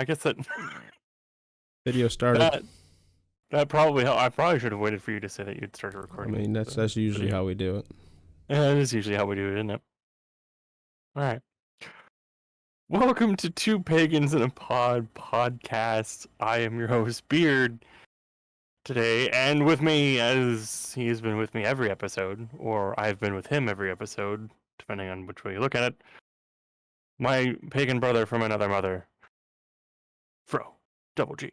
guess that Video started. that probably helped. I probably should have waited for you to say that you'd started I recording. mean, that's usually how we do it. Yeah, that is usually how we do it, isn't it? All right. Welcome to Two Pagans in a podcast. I am your host, Beard, today, and with me, as he has been with me every episode, or I've been with him every episode, depending on which way you look at it, my pagan brother from another mother, Fro, Double G.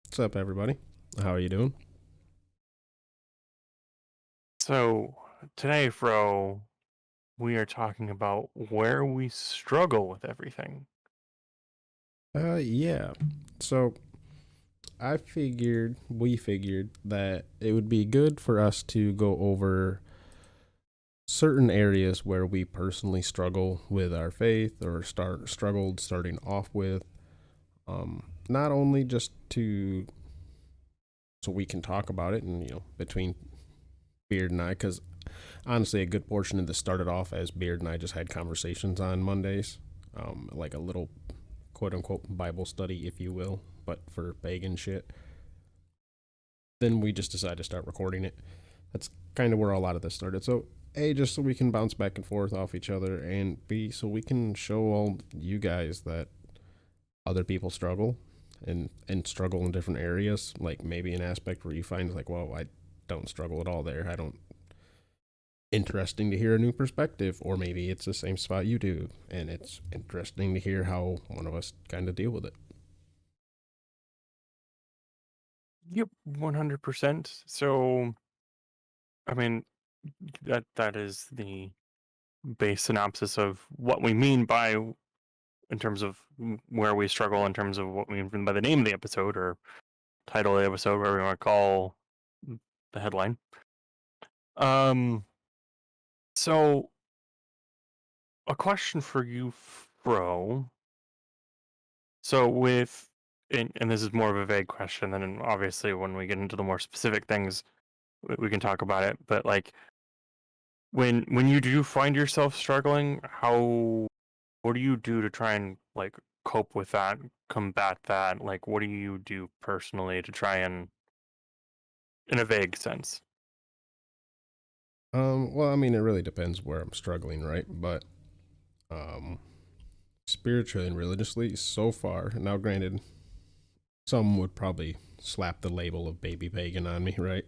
What's up, everybody? How are you doing? So, today, Fro, we are talking about where we struggle with everything. Yeah. So, we figured that it would be good for us to go over certain areas where we personally struggle with our faith or struggled starting off with. Not only just so we can talk about it and, between Beard and I, because honestly, a good portion of this started off as Beard and I just had conversations on Mondays, like a little quote unquote Bible study, if you will, but for pagan shit. Then we just decided to start recording it. That's kind of where a lot of this started. So, A, just so we can bounce back and forth off each other, and B, so we can show all you guys that other people struggle and struggle in different areas, like maybe an aspect where you find like, well, I don't struggle at all there. Interesting to hear a new perspective, or maybe it's the same spot you do, and it's interesting to hear how one of us kind of deal with it. Yep, 100%. So, I mean, that is the base synopsis of what we mean by, in terms of where we struggle, in terms of what we mean by the name of the episode or title of the episode, whatever you want to call the headline. So a question for you, Fro. So and this is more of a vague question, then obviously when we get into the more specific things, we can talk about it. But like, when you do find yourself struggling, what do you do to try and like cope with that, combat that? Like, what do you do personally to try and, in a vague sense? Well, I mean, it really depends where I'm struggling, right? But, spiritually and religiously, so far, now granted, some would probably slap the label of baby pagan on me, right?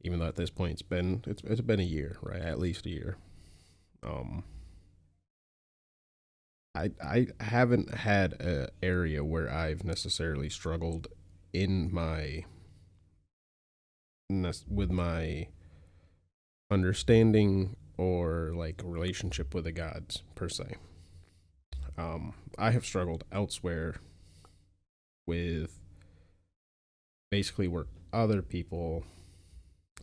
Even though at this point it's been a year, right? At least a year. I haven't had an area where I've necessarily struggled with my understanding or like relationship with the gods per se. I have struggled elsewhere with basically where other people,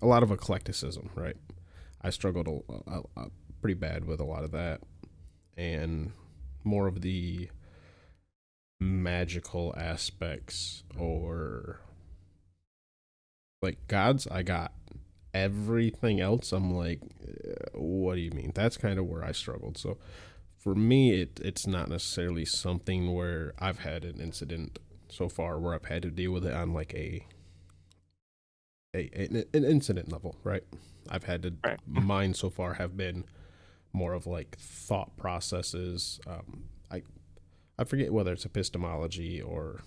a lot of eclecticism, right? I struggled pretty bad with a lot of that, and more of the magical aspects or like gods. I got everything else. I'm like, what do you mean? That's kind of where I struggled. So for me, it's not necessarily something where I've had an incident so far where I've had to deal with it on like an incident level, right? I've had to Right. Mine so far have been more of like thought processes. I forget whether it's epistemology or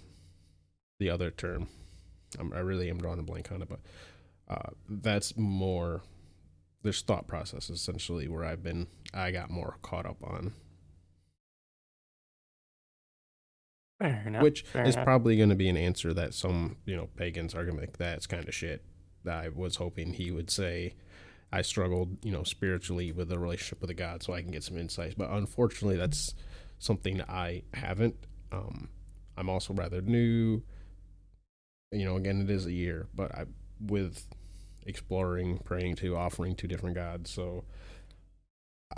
the other term. I really am drawing a blank on it, but that's more. There's thought processes essentially where I got more caught up on. Fair enough. Which is probably going to be an answer that some, pagans are going to make. That's kind of shit. I was hoping he would say, I struggled, spiritually with the relationship with the God, so I can get some insights. But unfortunately, that's something that I haven't. I'm also rather new. Again, it is a year, but with exploring, praying to, offering to different gods. So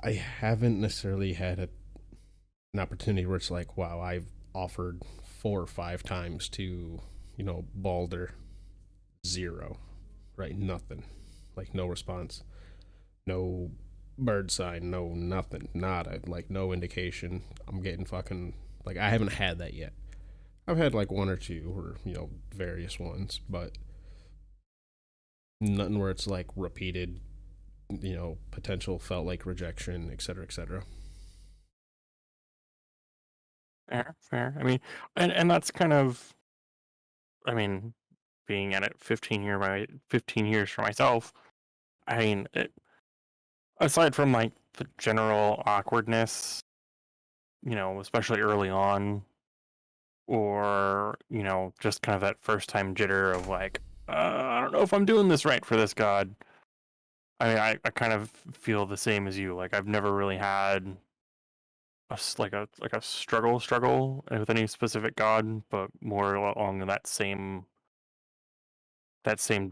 I haven't necessarily had an opportunity where it's like, wow, I've offered 4 or 5 times to, Balder, 0, right? Nothing, like no response, no bird sign, no nothing, nada, like no indication. I'm getting fucking, like, I haven't had that yet. I've had like one or two, or various ones, but nothing where it's like repeated, potential felt like rejection, etc., etc. Fair, fair. I mean, and that's kind of, I mean, being at it 15 years for myself. I mean, aside from like the general awkwardness, especially early on, or just kind of that first time jitter of like, I don't know if I'm doing this right for this god. I mean, I kind of feel the same as you. Like I've never really had like a struggle with any specific god, but more along that same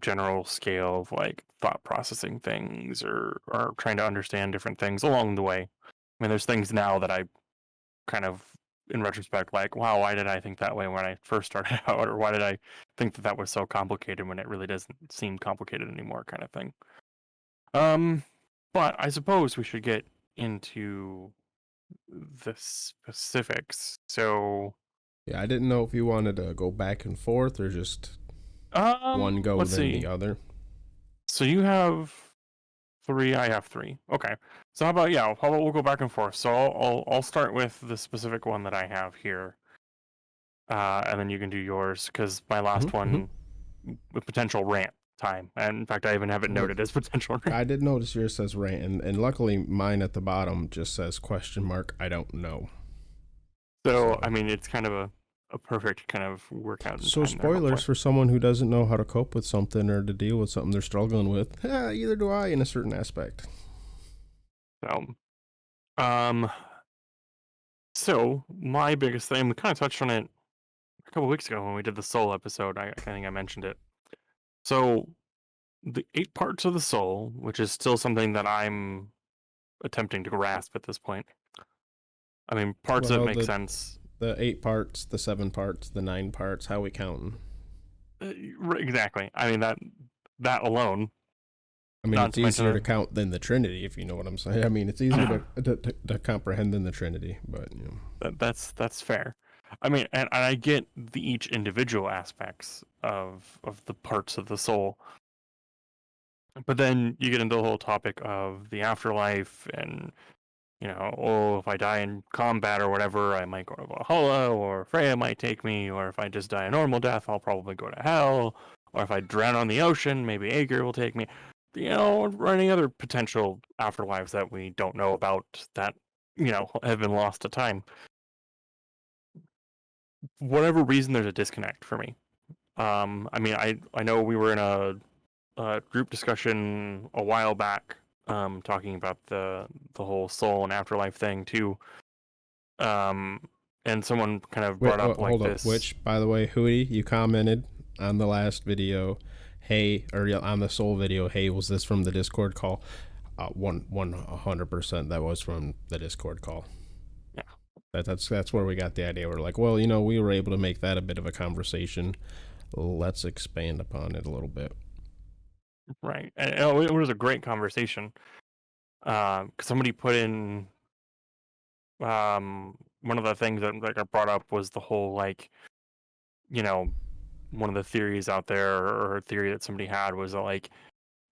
general scale of like thought processing things or trying to understand different things along the way. I mean, there's things now that I kind of, in retrospect, like, wow, why did I think that way when I first started out, or why did I think that that was so complicated when it really doesn't seem complicated anymore, kind of thing. Um, but I suppose we should get into the specifics. So, Yeah, I didn't know if you wanted to go back and forth or just one go let's then see. the other. So you have three, I have three. Okay. So how about we'll go back and forth. So I'll start with the specific one that I have here, and then you can do yours because my last Mm-hmm. one with potential rant time, and in fact I even have it Well, noted as potential rant. I did notice yours says rant, and luckily mine at the bottom just says question mark. I don't know. So I So, mean it's kind of a perfect kind of workout in so time there, spoilers hopefully. for someone who doesn't know how to cope with something or to deal with something they're struggling with. Either do I in a certain aspect. So um so my biggest thing, we kind of touched on it a couple weeks ago when we did the soul episode. I think I mentioned it. So the 8 parts of the soul, which is still something that I'm attempting to grasp at this point. I mean, parts of it Well, make the sense. the 8 parts, the 7 parts, the 9 parts. How we counting? Exactly. I mean that alone. I mean, Not it's to mention easier to count than the Trinity, if you know what I'm saying. I mean, it's easier to comprehend than the Trinity, but that's fair. I mean, and I get the each individual aspects of the parts of the soul, but then you get into the whole topic of the afterlife and oh, if I die in combat or whatever, I might go to Valhalla, or Freya might take me, or if I just die a normal death, I'll probably go to hell, or if I drown on the ocean, maybe Aegir will take me, or any other potential afterlives that we don't know about that, have been lost to time. For whatever reason, there's a disconnect for me. I mean, I know we were in a group discussion a while back, talking about the whole soul and afterlife thing too. Um, and someone kind of wait, brought up like hold up. this. Which, by the way, Hootie, you commented on the last video, hey, or on the Soul video, hey, was this from the Discord call? 100% that was from the Discord call. Yeah, That's where we got the idea. We're like, well, we were able to make that a bit of a conversation. Let's expand upon it a little bit. right. And it was a great conversation. 'Cause somebody put in one of the things that like I brought up was the whole like you know one of the theories out there, or a theory that somebody had, was that like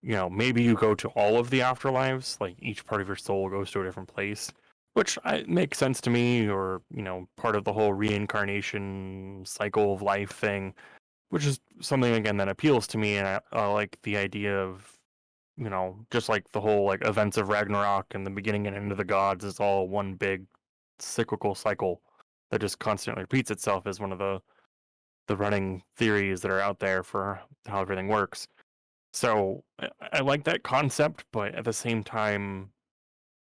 maybe you go to all of the afterlives, like each part of your soul goes to a different place, which makes sense to me, or part of the whole reincarnation cycle of life thing, which is something again that appeals to me, and I like the idea of just like the whole like events of Ragnarok and the beginning and end of the gods is all one big cyclical cycle that just constantly repeats itself, as one of the running theories that are out there for how everything works. So I like that concept, but at the same time,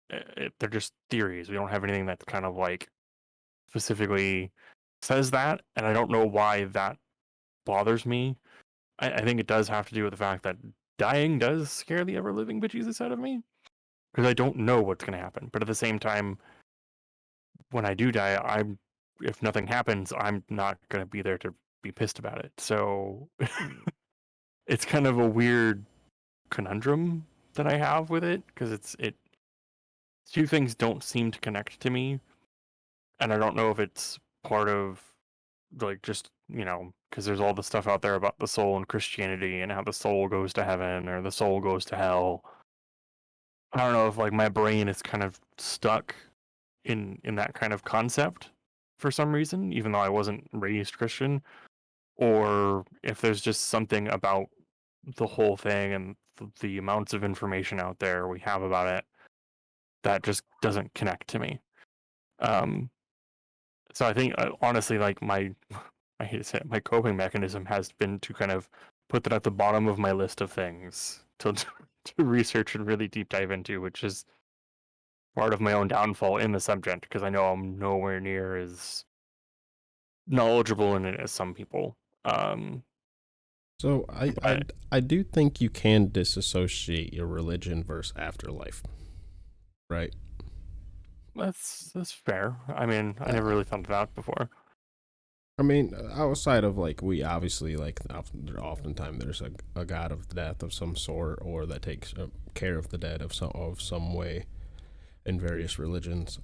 they're just theories. We don't have anything that kind of like specifically says that, and I don't know why that bothers me. I think it does have to do with the fact that dying does scare the ever living bejesus out of me, because I don't know what's going to happen. But at the same time, when I do die, if nothing happens, I'm not going to be there to be pissed about it. So it's kind of a weird conundrum that I have with it, because it two things don't seem to connect to me, and I don't know if it's part of like just because there's all the stuff out there about the soul in Christianity and how the soul goes to heaven or the soul goes to hell. I don't know if like my brain is kind of stuck in that kind of concept for some reason, even though I wasn't raised Christian, or if there's just something about the whole thing and the amounts of information out there we have about it that just doesn't connect to me. Um, so I think honestly, like I hate to say it, my coping mechanism has been to kind of put that at the bottom of my list of things to to research and really deep dive into, which is part of my own downfall in the subject because I know I'm nowhere near as knowledgeable in it as some people. So But I do think you can disassociate your religion versus afterlife, right? that's fair. I mean, I never really thought of that before. I mean, outside of like, we obviously like oftentimes there's a god of death of some sort, or that takes care of the dead of some way in various religions.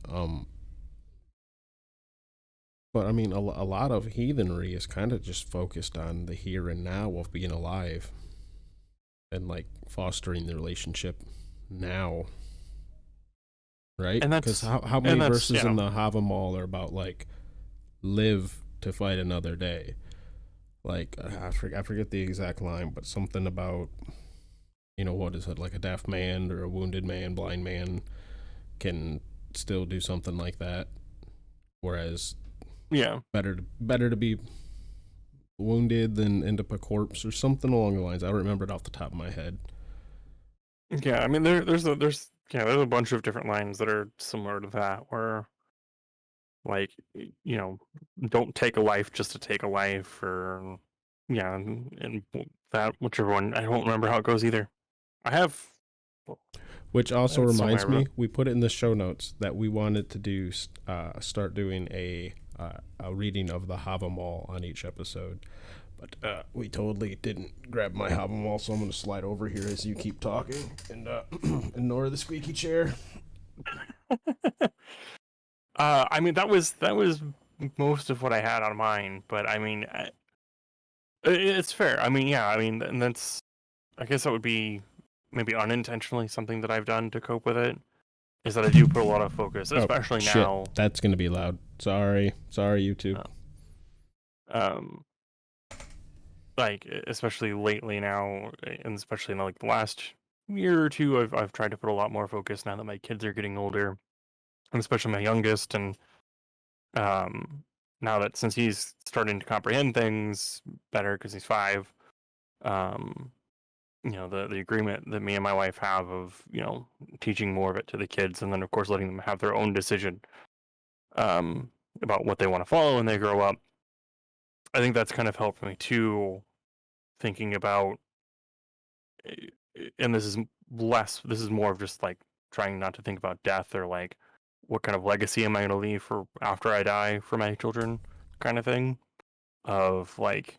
But I mean, a lot of heathenry is kind of just focused on the here and now of being alive, and like fostering the relationship now, right? And Because that's how many that's verses in the Havamal are about like live to fight another day? Like I forget the exact line, but something about, what is it, like a deaf man or a wounded man, blind man can still do something like that, whereas yeah. better to be wounded than end up a corpse or something along the lines. I don't remember it off the top of my head. Yeah, I mean there's a bunch of different lines that are similar to that where like don't take a life just to take a life or yeah, and that whichever one I don't remember how it goes either. I have Which also it's reminds somewhere me, we put it in the show notes that we wanted to do start doing a reading of the Havamal on each episode, but we totally didn't grab my Havamal, so I'm going to slide over here as you keep talking and ignore the squeaky chair. I mean that was most of what I had on mine, but I mean it's fair. I mean yeah, I mean and that's I guess that would be maybe unintentionally something that I've done to cope with it. Is that I do put a lot of focus, especially shit, now. that's going to be loud. Sorry, YouTube. Um, like especially lately now, and especially in like the last year or two, I've tried to put a lot more focus now that my kids are getting older, and especially my youngest, and now that since he's starting to comprehend things better because he's 5, the agreement that me and my wife have of teaching more of it to the kids, and then of course letting them have their own decision about what they want to follow when they grow up. I think that's kind of helped me too, thinking about, and this is more of just like trying not to think about death or like what kind of legacy am I going to leave for after I die for my children, kind of thing. Of like,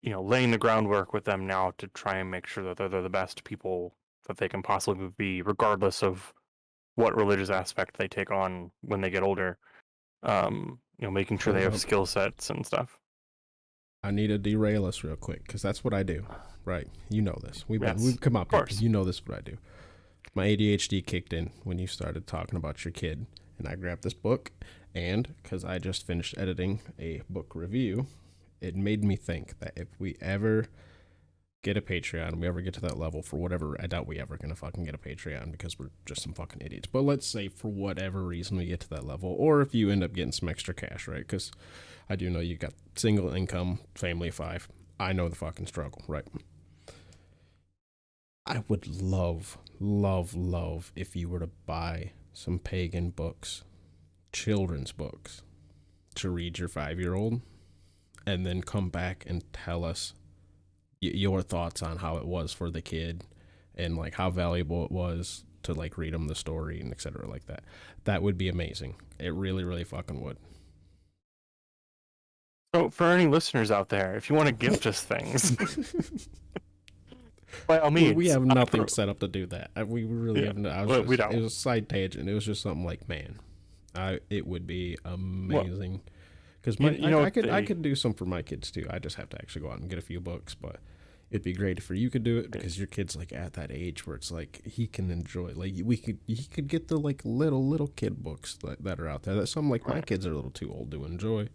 laying the groundwork with them now to try and make sure that they're the best people that they can possibly be, regardless of what religious aspect they take on when they get older. Making sure they have skill sets and stuff. I need to derail us real quick because that's what I do, right? You know this. We've come up with. You know this is what I do. My ADHD kicked in when you started talking about your kid, and I grabbed this book, and because I just finished editing a book review, it made me think that if we ever get a Patreon, we ever get to that level, for whatever, I doubt we ever gonna fucking get a Patreon because we're just some fucking idiots. But let's say for whatever reason we get to that level, or if you end up getting some extra cash, right? Because I do know you got single income, family of 5. I know the fucking struggle, right? I would love if you were to buy some pagan books, children's books, to read your 5-year-old, and then come back and tell us your thoughts on how it was for the kid and like how valuable it was to like read them the story and etc. like that. That would be amazing. It really, really fucking would. So for any listeners out there, if you want to gift us things, by all means. We have nothing set up to do that. We really haven't. We don't. It was a side tangent. It was just something like, man, it would be amazing. Because you know I what I they could do some for my kids too. I just have to actually go out and get a few books, but it'd be great if you could do it because your kid's like at that age where it's like he can enjoy like he could get the like little kid books that are out there that some like my right, kids are a little too old to enjoy,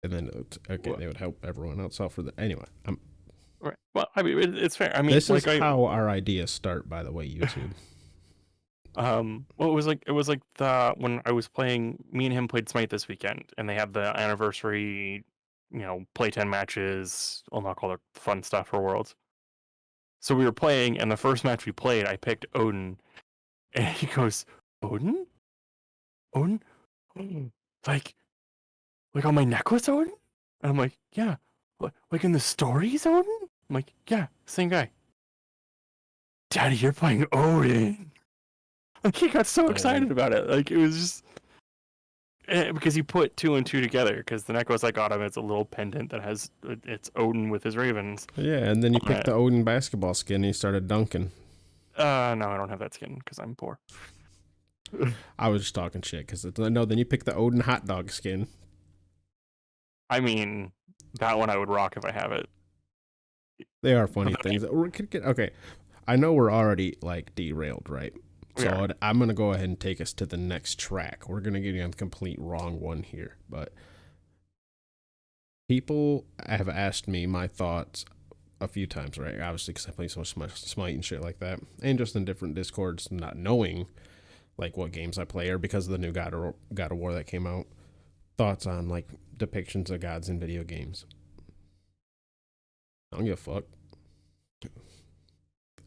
and then okay well, they would help everyone else out for the anyway. right. Well, I mean, it's fair. I mean, This is like how our ideas start, by the way, YouTube. well, it was like the when I was playing, me and him played Smite this weekend, and they had the anniversary, play 10 matches. I'll not call it fun stuff for Worlds. So we were playing, and the first match we played, I picked Odin, and he goes, Odin? Odin? Like, like on my necklace, Odin? And I'm like, yeah. Like in the stories, Odin? I'm like, yeah, same guy. Daddy, you're playing Odin. Like he got so Oh excited about it. Like it was just because he put two and two together. Because the necklace I got him, it's a little pendant that has it's Odin with his ravens yeah, and then you on picked it. the Odin basketball skin and you started dunking. No, I don't have that skin because I'm poor. I was just talking shit because no. Then you picked the Odin hot dog skin. I mean, that one I would rock if I have it. They are funny But things. Okay, I know we're already like derailed, right? we are. So I'm gonna go ahead and take us to the next track. We're gonna get you on the complete wrong one here, but people have asked me my thoughts a few times, right? Obviously, because I play so much Smite and shit like that, and just in different discords, not knowing like what games I play, or because of the new God of War that came out. Thoughts on like depictions of gods in video games. I don't give a fuck.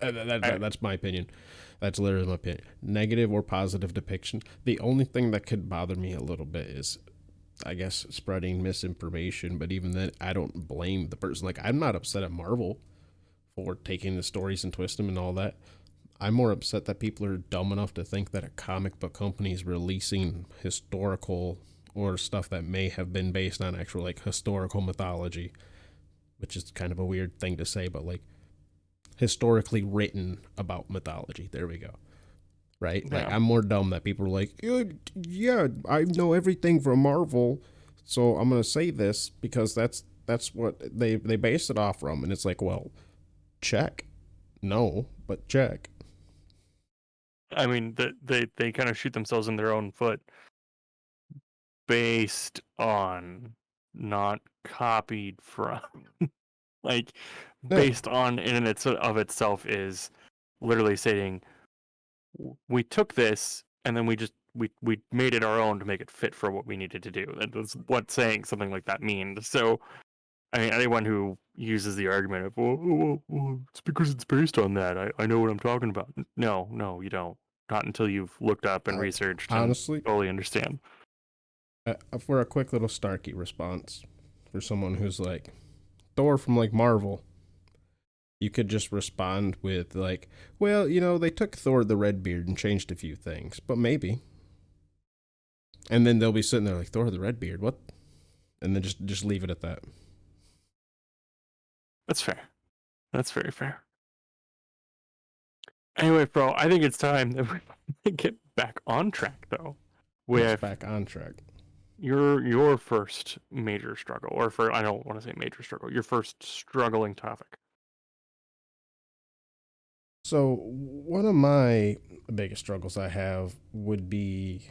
That's my opinion. That's literally my opinion. Negative or positive depiction. The only thing that could bother me a little bit is, I guess, spreading misinformation. But even then, I don't blame the person. Like, I'm not upset at Marvel for taking the stories and twist them and all that. I'm more upset that people are dumb enough to think that a comic book company is releasing historical or stuff that may have been based on actual like historical mythology, which is kind of a weird thing to say, but like historically written about mythology. There we go. Right? Like Yeah. I'm more dumb that people are like, yeah, I know everything from Marvel, so I'm gonna say this because that's what they based it off from, and it's like, well, check, no, but check. I mean, they kind of shoot themselves in their own foot based on, not copied from. Like Yeah, based on in its of itself is literally saying we took this and then we made it our own to make it fit for what we needed to do. That's what saying something like that means. So I mean, anyone who uses the argument of it's because it's based on that. I know what I'm talking about. No, no, you don't. Not until you've looked up and I, researched and honestly, fully understand. for a quick little Starkey response, for someone who's like Thor from like Marvel, you could just respond with like, well, they took Thor the Redbeard and changed a few things, but maybe. And then they'll be sitting there like, Thor the Redbeard, what? And then just leave it at that. That's fair. That's very fair. Anyway, bro, I think it's time that we get back on track though, Yes, with back on track. your first major struggle, or for I don't want to say major struggle, your first struggling topic. So one of my biggest struggles I have would be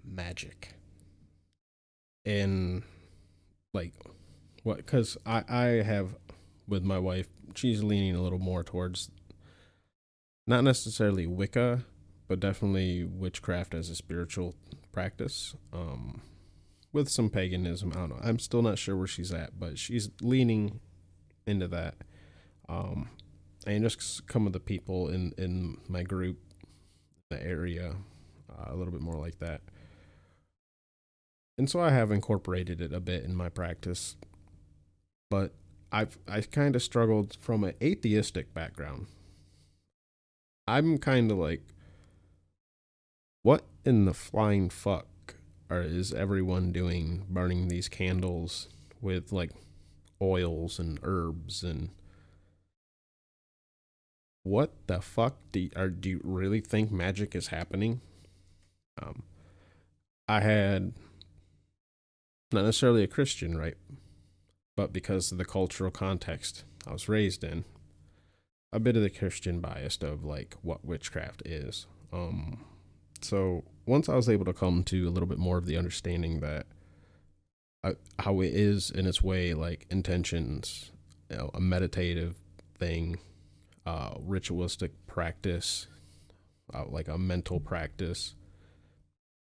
magic. In like what, because I have with my wife, she's leaning a little more towards not necessarily Wicca, but definitely witchcraft as a spiritual practice. With some paganism. I don't know. I'm still not sure where she's at, but she's leaning into that. And just some of the people in my group, the area, a little bit more like that. And so I have incorporated it a bit in my practice, but I kind of struggled from an atheistic background. I'm kind of like, what in the flying fuck is everyone doing, burning these candles with like oils and herbs, and what the fuck do you really think magic is happening? Um, I had Not necessarily a Christian, right? But because of the cultural context I was raised in, a bit of the Christian bias of like what witchcraft is. So once I was able to come to a little bit more of the understanding that how it is in its way, like intentions, a meditative thing, ritualistic practice, like a mental practice.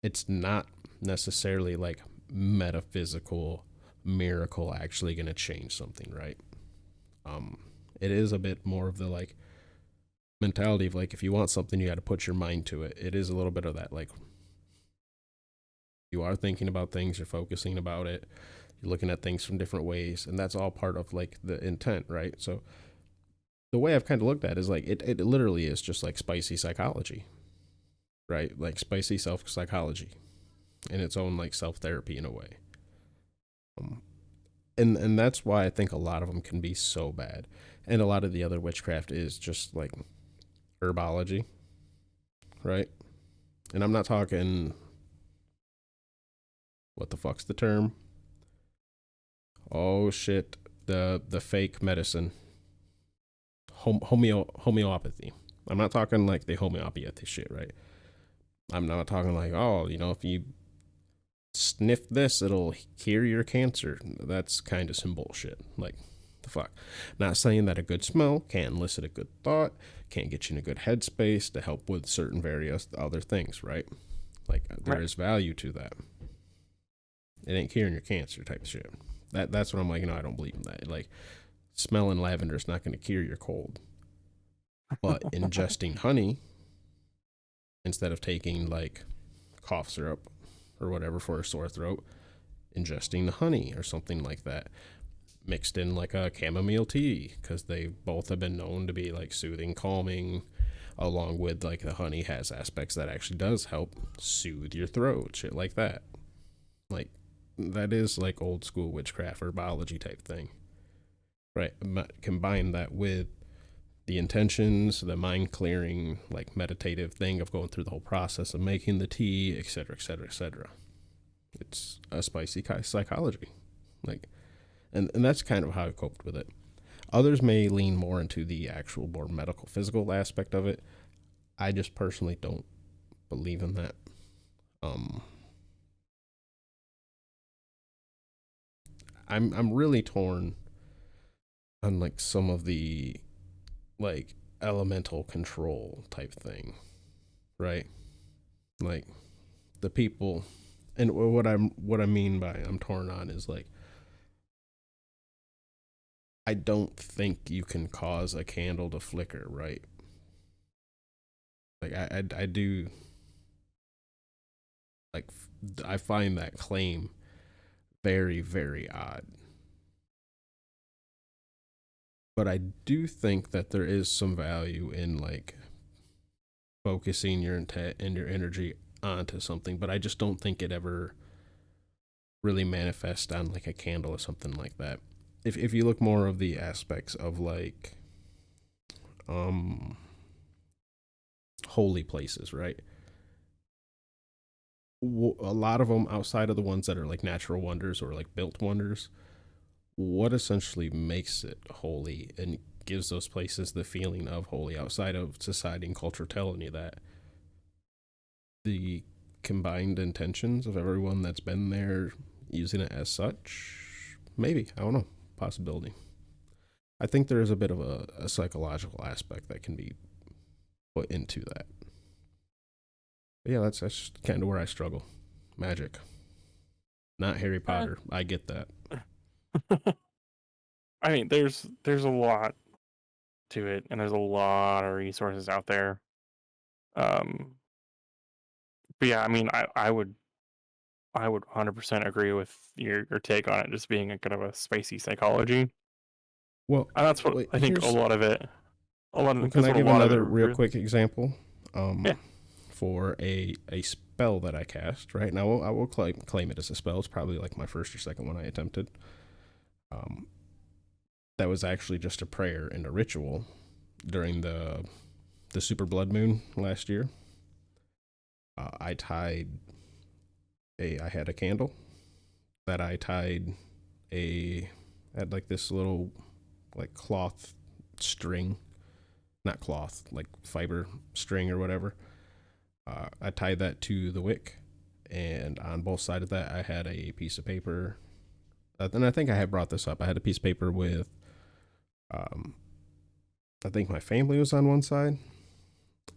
It's not necessarily like metaphysical miracle actually going to change something, right? It is a bit more of the like mentality of like if you want something, you got to put your mind to it. It is a little bit of that like you are thinking about things, you're focusing about it, you're looking at things from different ways, and that's all part of like the intent, right? So the way I've kind of looked at it is like it literally is just like spicy psychology, right? Like spicy self psychology in its own like self therapy in a way. And that's why I think a lot of them can be so bad, and a lot of the other witchcraft is just like herbology, right? And I'm not talking what the fuck's the term? Oh shit, the fake medicine, homeopathy. I'm not talking like the homeopathy shit, right? I'm not talking like, oh, you know, if you sniff this, it'll cure your cancer. That's kind of some bullshit. Like, the fuck. Not saying that a good smell can't elicit a good thought, can't get you in a good headspace to help with certain various other things, right? Like, there is value to that. It ain't curing your cancer type of shit. That's what I'm like, no, I don't believe in that. Like, smelling lavender is not going to cure your cold. But ingesting honey instead of taking like cough syrup or whatever for a sore throat, ingesting the honey or something like that, mixed in like a chamomile tea, because they both have been known to be like soothing, calming, along with like the honey has aspects that actually does help soothe your throat, shit like that. Like, that is like old school witchcraft herbology type thing, right? Combine that with the intentions, the mind clearing, like meditative thing of going through the whole process of making the tea, etc., etc., etc. It's a spicy psychology, like, and that's kind of how I coped with it. Others may lean more into the actual more medical, physical aspect of it. I just personally don't believe in that. I'm really torn on like some of the like elemental control type thing, right? Like the people, and what I mean by I'm torn on is like I don't think you can cause a candle to flicker, right? Like I do like I find that claim very very odd. But I do think that there is some value in like focusing your intent and your energy onto something, but I just don't think it ever really manifests on like a candle or something like that. If you look more of the aspects of like holy places, right? A lot of them outside of the ones that are like natural wonders or like built wonders, what essentially makes it holy and gives those places the feeling of holy outside of society and culture telling you that? The combined intentions of everyone that's been there using it as such? Maybe. I don't know. Possibility. I think there is a bit of a psychological aspect that can be put into that. But yeah, that's kind of where I struggle. Magic. Not Harry Potter. I get that. I mean, there's a lot to it, and there's a lot of resources out there. But yeah, I mean, I would 100% agree with your take on it just being a kind of a spicy psychology. Well, And that's what wait, I think a here's. lot of it, Well, can that's I what a give lot of it another real really, quick example? yeah. For a spell that I cast. Right now, I will claim it as a spell. It's probably like my first or second one I attempted. Um, that was actually just a prayer and a ritual during the super blood moon last year. I tied I had a candle that I tied had like this little like cloth string, not cloth, like fiber string or whatever. I tied that to the wick, and on both sides of that, I had a piece of paper. And I think I had brought this up. I had a piece of paper with, I think my family was on one side,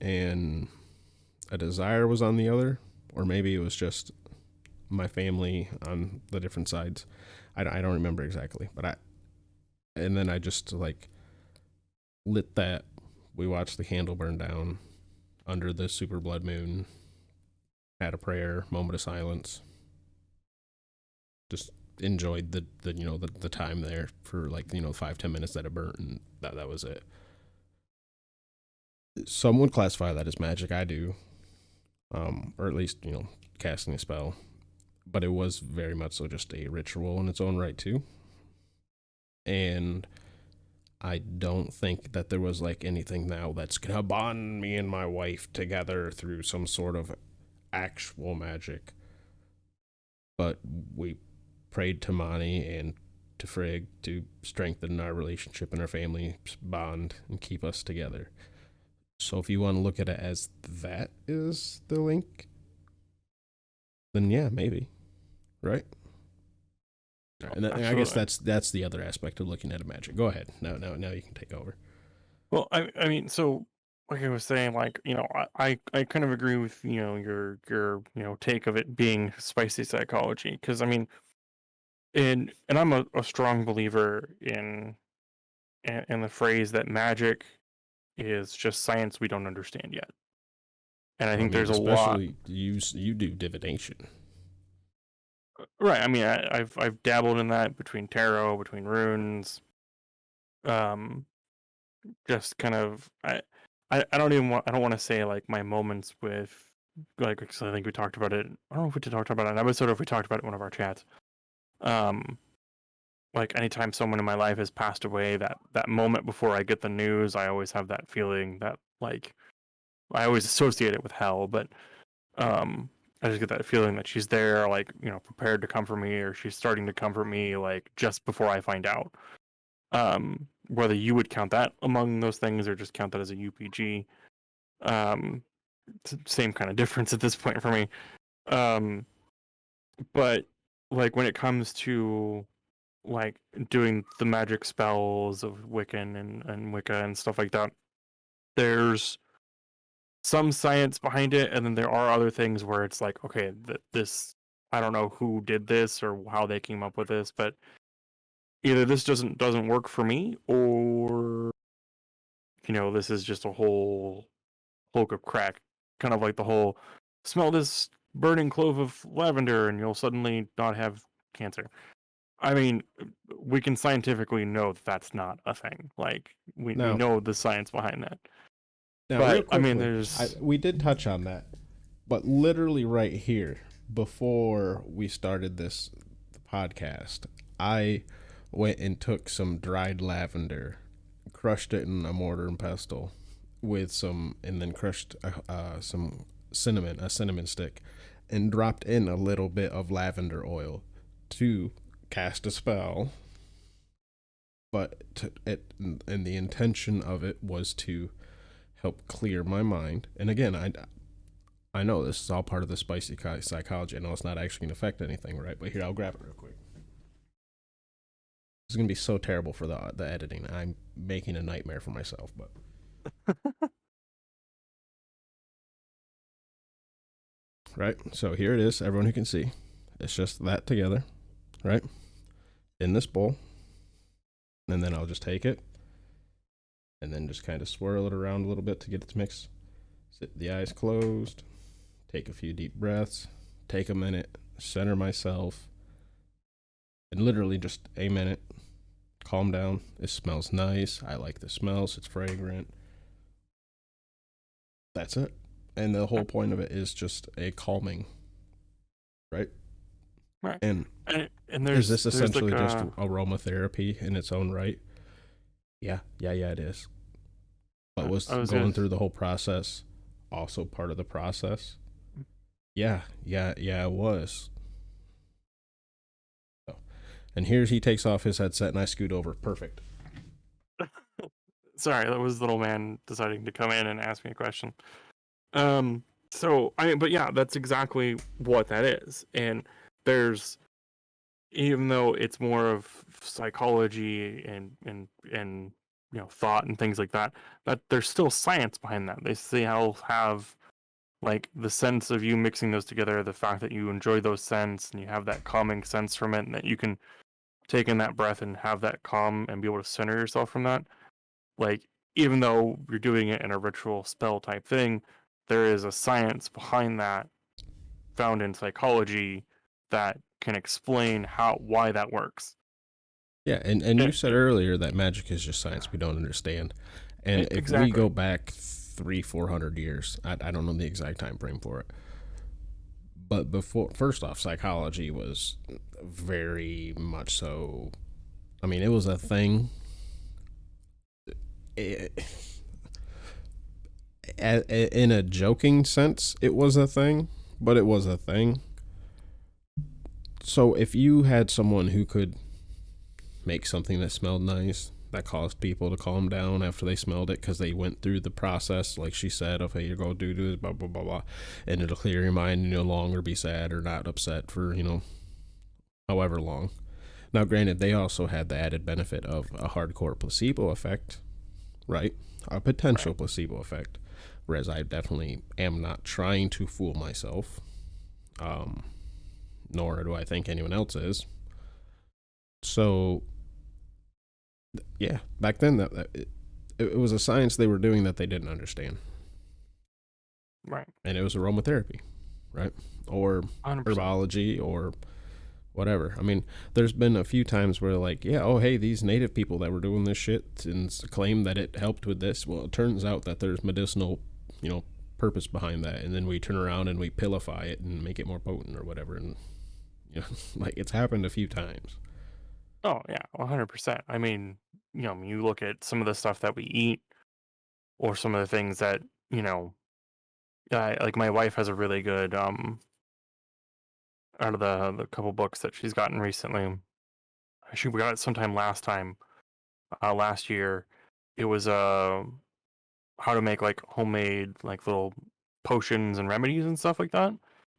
and a desire was on the other, or maybe it was just my family on the different sides. I don't remember exactly, and then I just like lit that. We watched the candle burn down under the super blood moon, had a prayer, moment of silence, just enjoyed the time there for like 5-10 minutes that it burnt, and that was it. Some would classify that as magic. I do, or at least casting a spell, but it was very much so just a ritual in its own right too. And I don't think that there was like anything now that's gonna bond me and my wife together through some sort of actual magic. But we prayed to Mani and to Frigg to strengthen our relationship and our family bond and keep us together. So if you want to look at it as that is the link, then yeah, maybe, right? And I guess that's the other aspect of looking at a magic. Go ahead. Now you can take over. Well, I mean, so like I was saying, like, I kind of agree with, your take of it being spicy psychology. Because I mean, and I'm a strong believer in the phrase that magic is just science we don't understand yet. And I think there's a lot. Especially you do divination. Right. I mean, I've dabbled in that between tarot, between runes, um, just kind of I don't want to say like my moments with like, 'cause I think we talked about it. I don't know if we talked about it in an episode or if we talked about it in one of our chats. Um, like anytime someone in my life has passed away, that moment before I get the news, I always have that feeling that like I always associate it with hell, but I just get that feeling that she's there, like, prepared to comfort me, or she's starting to comfort me, like, just before I find out. Whether you would count that among those things or just count that as a UPG, same kind of difference at this point for me. But like when it comes to like doing the magic spells of Wiccan and Wicca and stuff like that, there's some science behind it, and then there are other things where it's like, okay, this I don't know who did this or how they came up with this, but either this doesn't work for me, or this is just a whole cloak of crack, kind of like the whole smell this burning clove of lavender and you'll suddenly not have cancer. I mean, we can scientifically know that that's not a thing. Like we know the science behind that. Now, but real quickly, I mean, we did touch on that, but literally right here before we started this podcast, I went and took some dried lavender, crushed it in a mortar and pestle and then crushed some cinnamon, a cinnamon stick, and dropped in a little bit of lavender oil to cast a spell. But and the intention of it was to help clear my mind. And again, I know this is all part of the spicy psychology. I know it's not actually going to affect anything, right? But here, I'll grab it real quick. This is going to be so terrible for the editing. I'm making a nightmare for myself, but... Right? So here it is, everyone who can see. It's just that together, right? In this bowl. And then I'll just take it and then just kind of swirl it around a little bit to get it to mix. Sit the eyes closed, take a few deep breaths, take a minute, center myself, and literally just a minute, calm down. It smells nice. I like the smells. It's fragrant. That's it. And the whole point of it is just a calming, right? Right. And there's, is this essentially like just aromatherapy in its own right? Yeah, it is. But was going through the whole process also part of the process? Yeah, it was. And here he takes off his headset, and I scoot over. Perfect. Sorry, that was little man deciding to come in and ask me a question. So but yeah, that's exactly what that is. And there's, even though it's more of psychology and thought and things like that, that there's still science behind that. They say have like the sense of you mixing those together, the fact that you enjoy those scents and you have that calming sense from it, and that you can take in that breath and have that calm and be able to center yourself from that. Like, even though you're doing it in a ritual spell type thing, there is a science behind that found in psychology that can explain why that works. Yeah, and you said earlier that magic is just science we don't understand. And if we go back 300-400 years, I don't know the exact time frame for it, but before, first off, psychology was very much so. I mean, it was a thing. In a joking sense, it was a thing, but it was a thing. So if you had someone who could make something that smelled nice, that caused people to calm down after they smelled it because they went through the process, like she said, okay, you go do this, blah, blah, blah, blah, and it'll clear your mind and you'll no longer be sad or not upset for, however long. Now, granted, they also had the added benefit of a hardcore placebo effect, right? A potential placebo effect, whereas I definitely am not trying to fool myself, nor do I think anyone else is. So, yeah, back then it was a science they were doing that they didn't understand, Right. and it was aromatherapy, right, or 100%. herbology or whatever. I mean, there's been a few times where like, yeah, oh hey, these native people that were doing this shit and claim that it helped with this. Well, it turns out that there's medicinal, purpose behind that, and then we turn around and we pillify it and make it more potent or whatever, and like it's happened a few times. Oh yeah, 100%. I mean, you look at some of the stuff that we eat, or some of the things that like my wife has a really good out of the couple books that she's gotten recently. We got it sometime last year. It was how to make like homemade like little potions and remedies and stuff like that.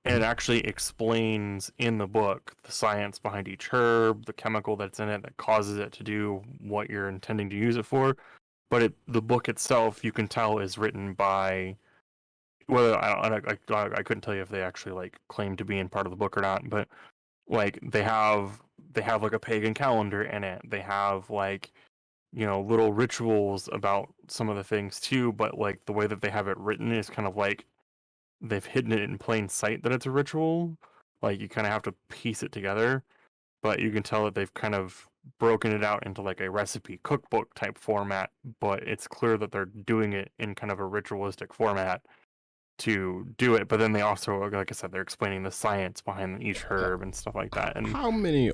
And it actually explains in the book the science behind each herb, the chemical that's in it that causes it to do what you're intending to use it for. But the book itself, you can tell, is written by, whether I couldn't tell you if they actually like claim to be in part of the book or not, but like they have like a pagan calendar in it. They have like little rituals about some of the things too, but like the way that they have it written is kind of like they've hidden it in plain sight that it's a ritual. Like you kind of have to piece it together, but you can tell that they've kind of broken it out into like a recipe cookbook type format, but it's clear that they're doing it in kind of a ritualistic format to do it. But then they also, like I said, they're explaining the science behind each herb and stuff like that. And how many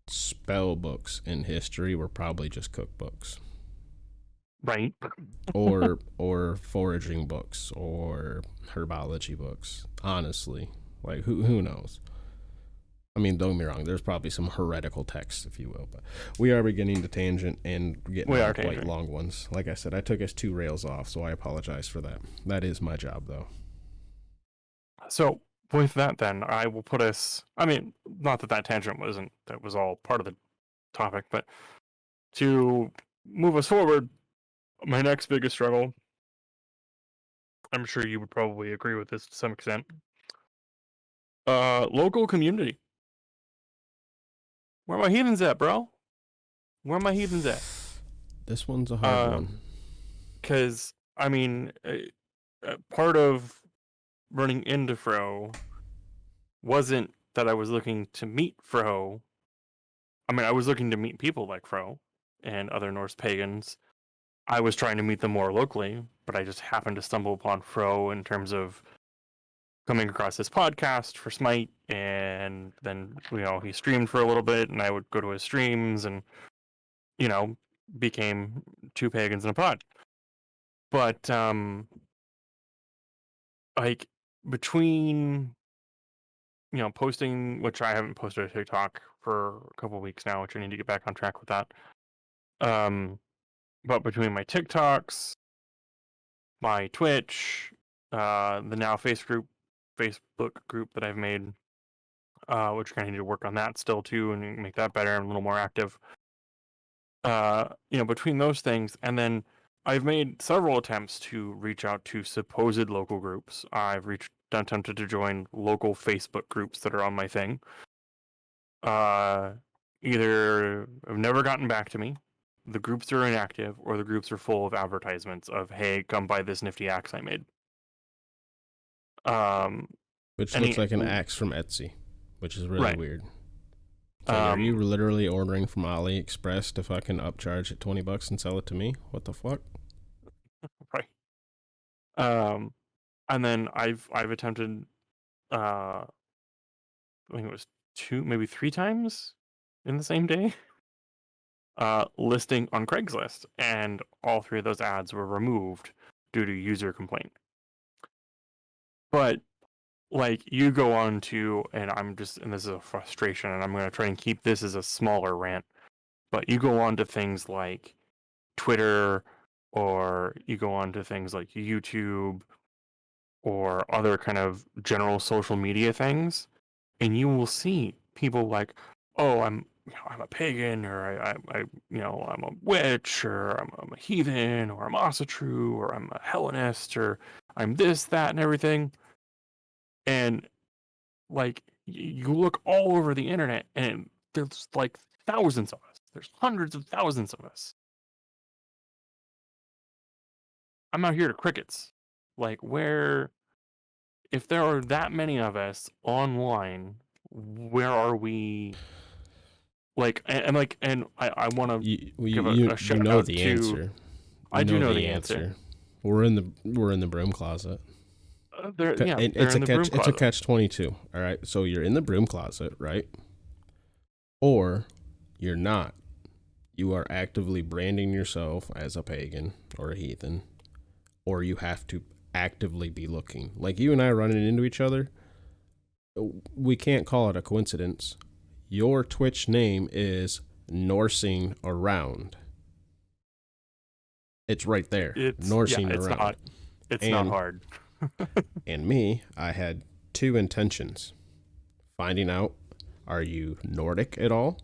spell books in history were probably just cookbooks? right. or foraging books or herbology books, honestly. Like who knows? I mean, don't get me wrong, there's probably some heretical texts, if you will, but we are beginning to tangent and getting quite long ones. Like I said, I took us 2 rails off, so I apologize for that. That is my job, though. So with that, then I will put us. I mean, not that tangent wasn't, that was all part of the topic, but to move us forward, my next biggest struggle, I'm sure you would probably agree with this to some extent. Local community. Where my heathens at, bro? Where my heathens at? This one's a hard one. Because I mean, part of running into Fro wasn't that I was looking to meet Fro. I mean, I was looking to meet people like Fro and other Norse pagans. I was trying to meet them more locally, but I just happened to stumble upon Fro in terms of coming across his podcast for Smite, and then he streamed for a little bit, and I would go to his streams, and became 2 pagans in a pod. But like between posting, which I haven't posted a TikTok for a couple of weeks now, which I need to get back on track with that. But between my TikToks, my Twitch, the now Facebook group that I've made, which I need to work on that still too, and make that better and a little more active. Between those things, and then I've made several attempts to reach out to supposed local groups. I've attempted to join local Facebook groups that are on my thing. Either have never gotten back to me, the groups are inactive, or the groups are full of advertisements of, hey, come buy this nifty axe I made. Which looks like an axe from Etsy, which is really weird. So are you literally ordering from AliExpress to fucking upcharge it $20 and sell it to me? What the fuck? Right. And then I've attempted, I think it was 2, maybe 3 times in the same day, listing on Craigslist, and all 3 of those ads were removed due to user complaint. But like, you go on to, and this is a frustration, and I'm going to try and keep this as a smaller rant, but you go on to things like Twitter, or you go on to things like YouTube, or other kind of general social media things, and you will see people like, oh, I'm a pagan, or I'm a witch, or I'm a heathen, or I'm Asatru, or I'm a Hellenist, or I'm this, that, and everything. And like, you look all over the internet, and there's like thousands of us. There's hundreds of thousands of us. I'm out here to crickets. Like, if there are that many of us online, where are we? Like, and I want to give a shout out the to. Answer. I do know the answer. We're in the broom closet. It's a catch-22. All right, so you're in the broom closet, right? Or you're not. You are actively branding yourself as a pagan or a heathen, or you have to actively be looking. Like, you and I running into each other, we can't call it a coincidence. Your Twitch name is Norsing Around. It's right there. Norsing Around. It's not hard. And me, I had 2 intentions. Finding out, are you Nordic at all?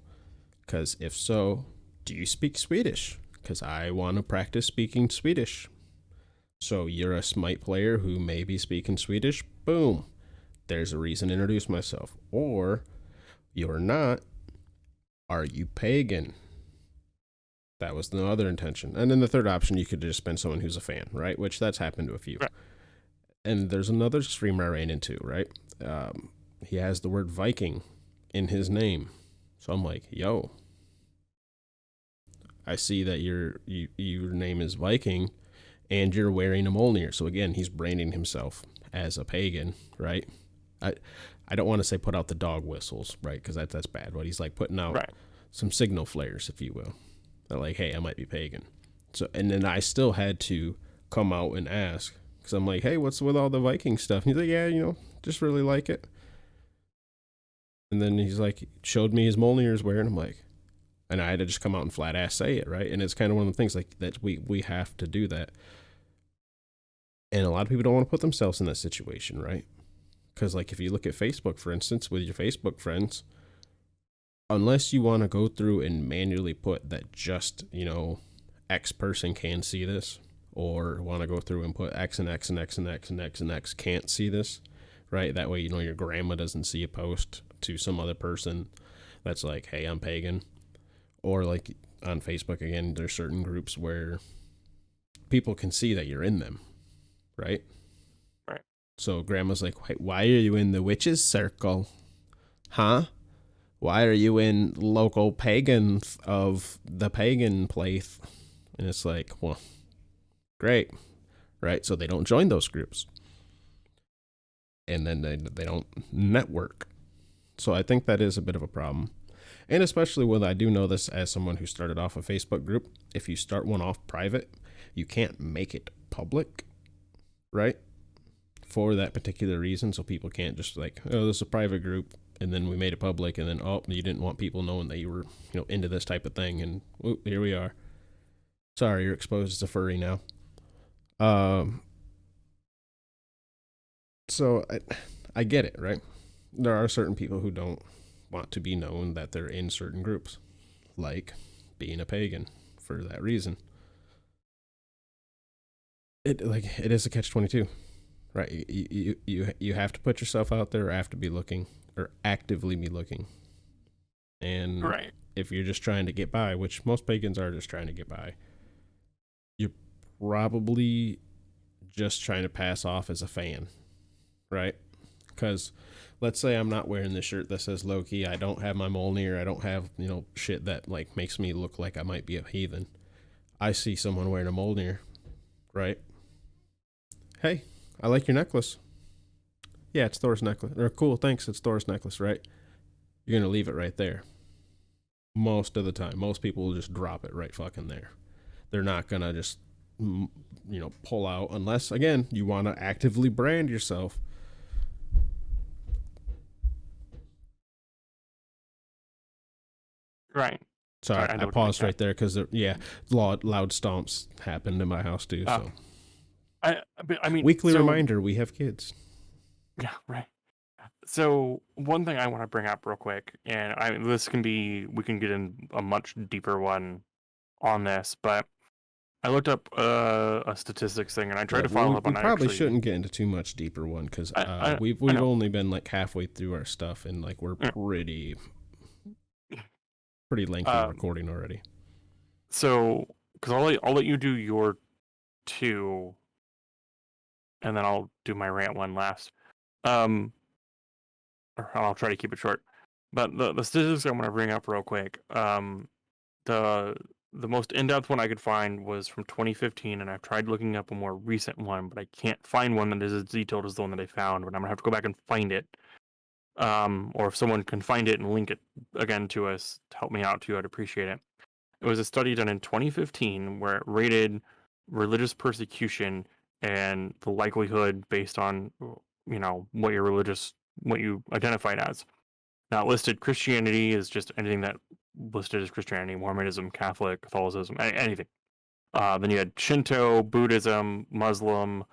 Because if so, do you speak Swedish? Because I want to practice speaking Swedish. So you're a Smite player who may be speaking Swedish? Boom. There's a reason to introduce myself. Or you're not. Are you pagan? That was the other intention. And then the third option, you could just been someone who's a fan, right? Which that's happened to a few. Right. And there's another streamer I ran into, right? He has the word Viking in his name. So I'm like, yo, I see that your name is Viking and you're wearing a Mjolnir. So again, he's branding himself as a pagan, right? I don't want to say put out the dog whistles, right? Because that's bad. But he's like putting out some signal flares, if you will. They're like, hey, I might be pagan. So, and then I still had to come out and ask, because I'm like, hey, what's with all the Viking stuff? And he's like, yeah, just really like it. And then he's like, showed me his Mjolnir's wearing. I'm like, and I had to just come out and flat ass say it, right? And it's kind of one of the things like that we have to do that. And a lot of people don't want to put themselves in that situation, right? Because like if you look at Facebook, for instance, with your Facebook friends, unless you want to go through and manually put that just, X person can see this, or want to go through and put X and X and X and X and X and X can't see this, right? That way, your grandma doesn't see a post to some other person that's like, hey, I'm pagan. Or like on Facebook, again, there's certain groups where people can see that you're in them, right? Right. So grandma's like, wait, why are you in the witches circle? Huh? Why are you in local pagans of the pagan place? And it's like, well, great, right? So they don't join those groups. And then they don't network. So I think that is a bit of a problem. And especially when I do know this as someone who started off a Facebook group, if you start one off private, you can't make it public, right? for that particular reason, so people can't just like, oh, this is a private group, and then we made it public, and then oh, you didn't want people knowing that you were, into this type of thing, and whoop, here we are. Sorry, you're exposed as a furry now. So I get it, right? There are certain people who don't want to be known that they're in certain groups, like being a pagan for that reason. It is a catch-22, right? You have to put yourself out there, or have to be looking, or actively be looking. And Right. if you're just trying to get by, which most pagans are just trying to get by, you're probably just trying to pass off as a fan, right? Because let's say I'm not wearing this shirt that says Loki, I don't have my Mjolnir, I don't have, shit that like makes me look like I might be a heathen. I see someone wearing a Mjolnir, right? Hey, I like your necklace. Yeah, it's Thor's necklace. Or cool, thanks, it's Thor's necklace, right? You're going to leave it right there. Most of the time. Most people will just drop it right fucking there. They're not going to just, pull out unless, again, you want to actively brand yourself. Right. Sorry, I paused right there because, loud stomps happened in my house too, so. I mean, weekly reminder, we have kids. Yeah, right. So one thing I want to bring up real quick, and we can get in a much deeper one on this, but I looked up a statistics thing, and I tried to follow up on. We probably shouldn't get into too much deeper one because we've only been like halfway through our stuff, and like we're pretty lengthy recording already. So, because I'll let you do your two, and then I'll do my rant one last. Or I'll try to keep it short. But the statistics I want to bring up real quick. The most in-depth one I could find was from 2015, and I've tried looking up a more recent one, but I can't find one that is as detailed as the one that I found. But I'm gonna have to go back and find it. Or if someone can find it and link it again to us to help me out too, I'd appreciate it. It was a study done in 2015 where it rated religious persecution and the likelihood based on what you identified as. Now, it listed Christianity as just anything that listed as Christianity, Mormonism, Catholic, Catholicism, anything. Then you had Shinto, Buddhism, Muslim,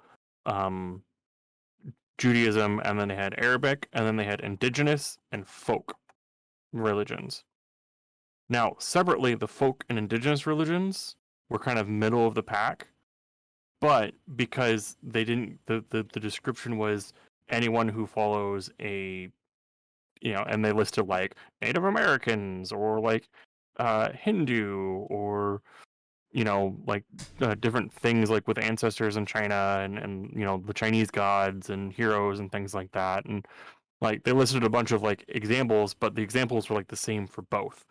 Judaism, and then they had Arabic, and then they had indigenous and folk religions. Now, separately, the folk and indigenous religions were kind of middle of the pack, but because they didn't, the description was anyone who follows and they listed like Native Americans or like Hindu or different things like with ancestors in China and the Chinese gods and heroes and things like that, and like they listed a bunch of like examples, but the examples were like the same for both.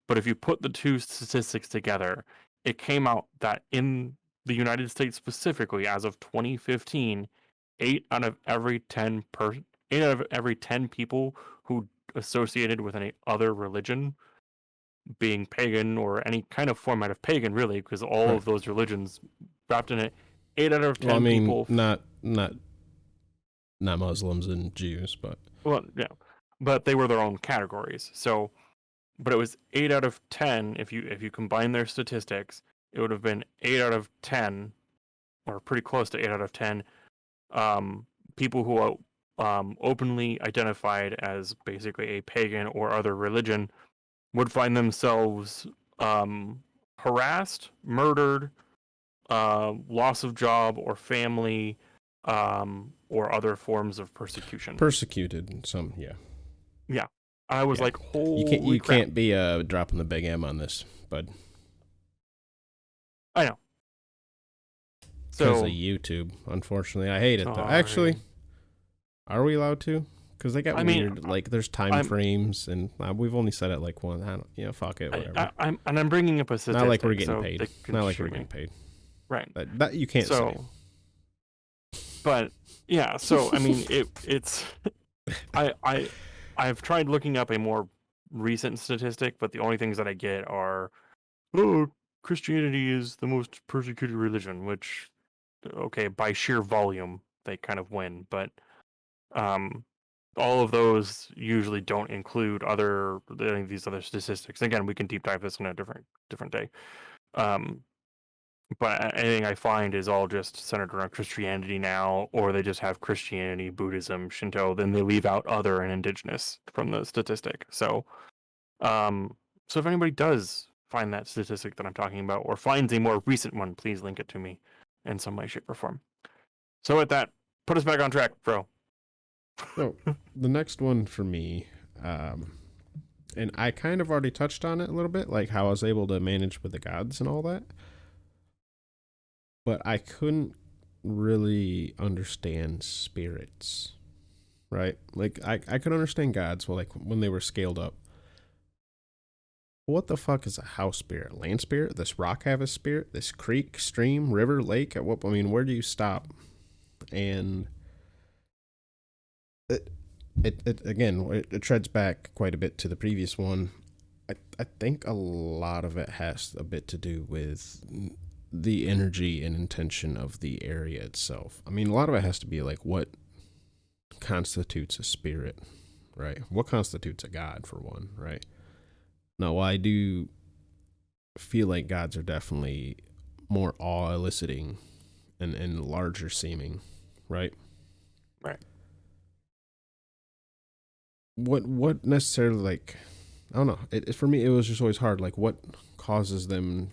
But if you put the two statistics together, it came out that in the United States specifically, as of 2015, 8 out of every 10 people who associated with any other religion, being pagan or any kind of format of pagan, really, because all of those religions wrapped in it. 8 out of 10 people. Not Muslims and Jews, but but they were their own categories. So, but it was 8 out of 10. If you combine their statistics, it would have been 8 out of 10, or pretty close to 8 out of 10, people who openly identified as basically a pagan or other religion would find themselves harassed, murdered, loss of job or family, or other forms of persecution. Persecuted, Yeah. I was like, holy you crap. can't be dropping the big M on this, bud. I know. Because of YouTube, unfortunately. I hate it, though. Actually, are we allowed to? Because they got weird, like, there's time frames, and we've only set it like one. Fuck it, whatever. I'm bringing up a statistic. Not like we're getting paid. Not like we're getting paid. Right. That you can't say. But, yeah, so, I mean, it's... I've tried looking up a more recent statistic, but the only things that I get are, Christianity is the most persecuted religion, which, okay, by sheer volume, they kind of win. But um, all of those usually don't include any of these other statistics. Again, we can deep dive this in a different day. But anything I find is all just centered around Christianity now, or they just have Christianity, Buddhism, Shinto, then they leave out other and indigenous from the statistic. So if anybody does find that statistic that I'm talking about, or finds a more recent one, please link it to me in some way, shape, or form. So with that, put us back on track, bro. So the next one for me, and I kind of already touched on it a little bit, like how I was able to manage with the gods and all that. But I couldn't really understand spirits, right? Like I could understand gods, well, like when they were scaled up. What the fuck is a house spirit? Land spirit? This rock have a spirit? This creek, stream, river, lake? At what? I mean, where do you stop? And it again, it treads back quite a bit to the previous one. I think a lot of it has a bit to do with the energy and intention of the area itself. I mean, a lot of it has to be like what constitutes a spirit, right? What constitutes a god, for one, right? Now, I do feel like gods are definitely more awe-eliciting and larger seeming, right? Right. What necessarily, like, I don't know. It for me, it was just always hard. Like, what causes them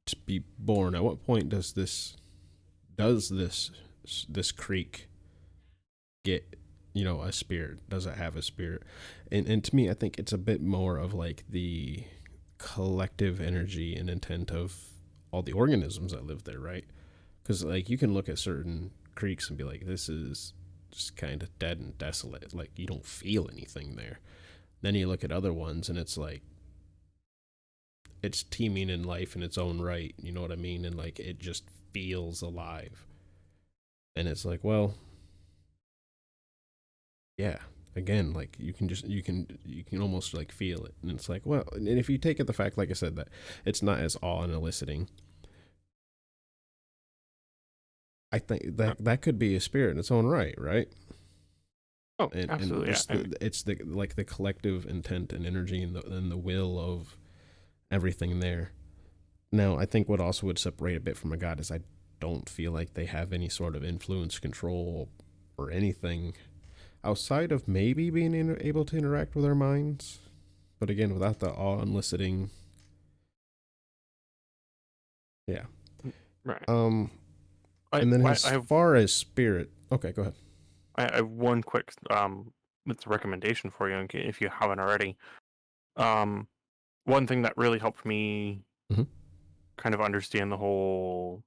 to be born? At what point does this creek get, a spirit? Does it have a spirit? And to me, I think it's a bit more of like the collective energy and intent of all the organisms that live there, right? Because like you can look at certain creeks and be like, this is just kind of dead and desolate. Like you don't feel anything there. Then you look at other ones and it's like, it's teeming in life in its own right. You know what I mean? And like, it just feels alive. And it's like, well, yeah, again, like you can almost like feel it. And it's like, well, and if you take it the fact, like I said, that it's not as awe and eliciting, I think that could be a spirit in its own right, right? Oh, absolutely. It's the like the collective intent and energy and the will of everything there. Now, I think what also would separate a bit from a god is I don't feel like they have any sort of influence, control, or anything outside of maybe being able to interact with our minds. But again, without the awe eliciting. Yeah. Right. And then as far as spirit, okay, go ahead. I have one quick it's a recommendation for you if you haven't already. One thing that really helped me kind of understand the whole,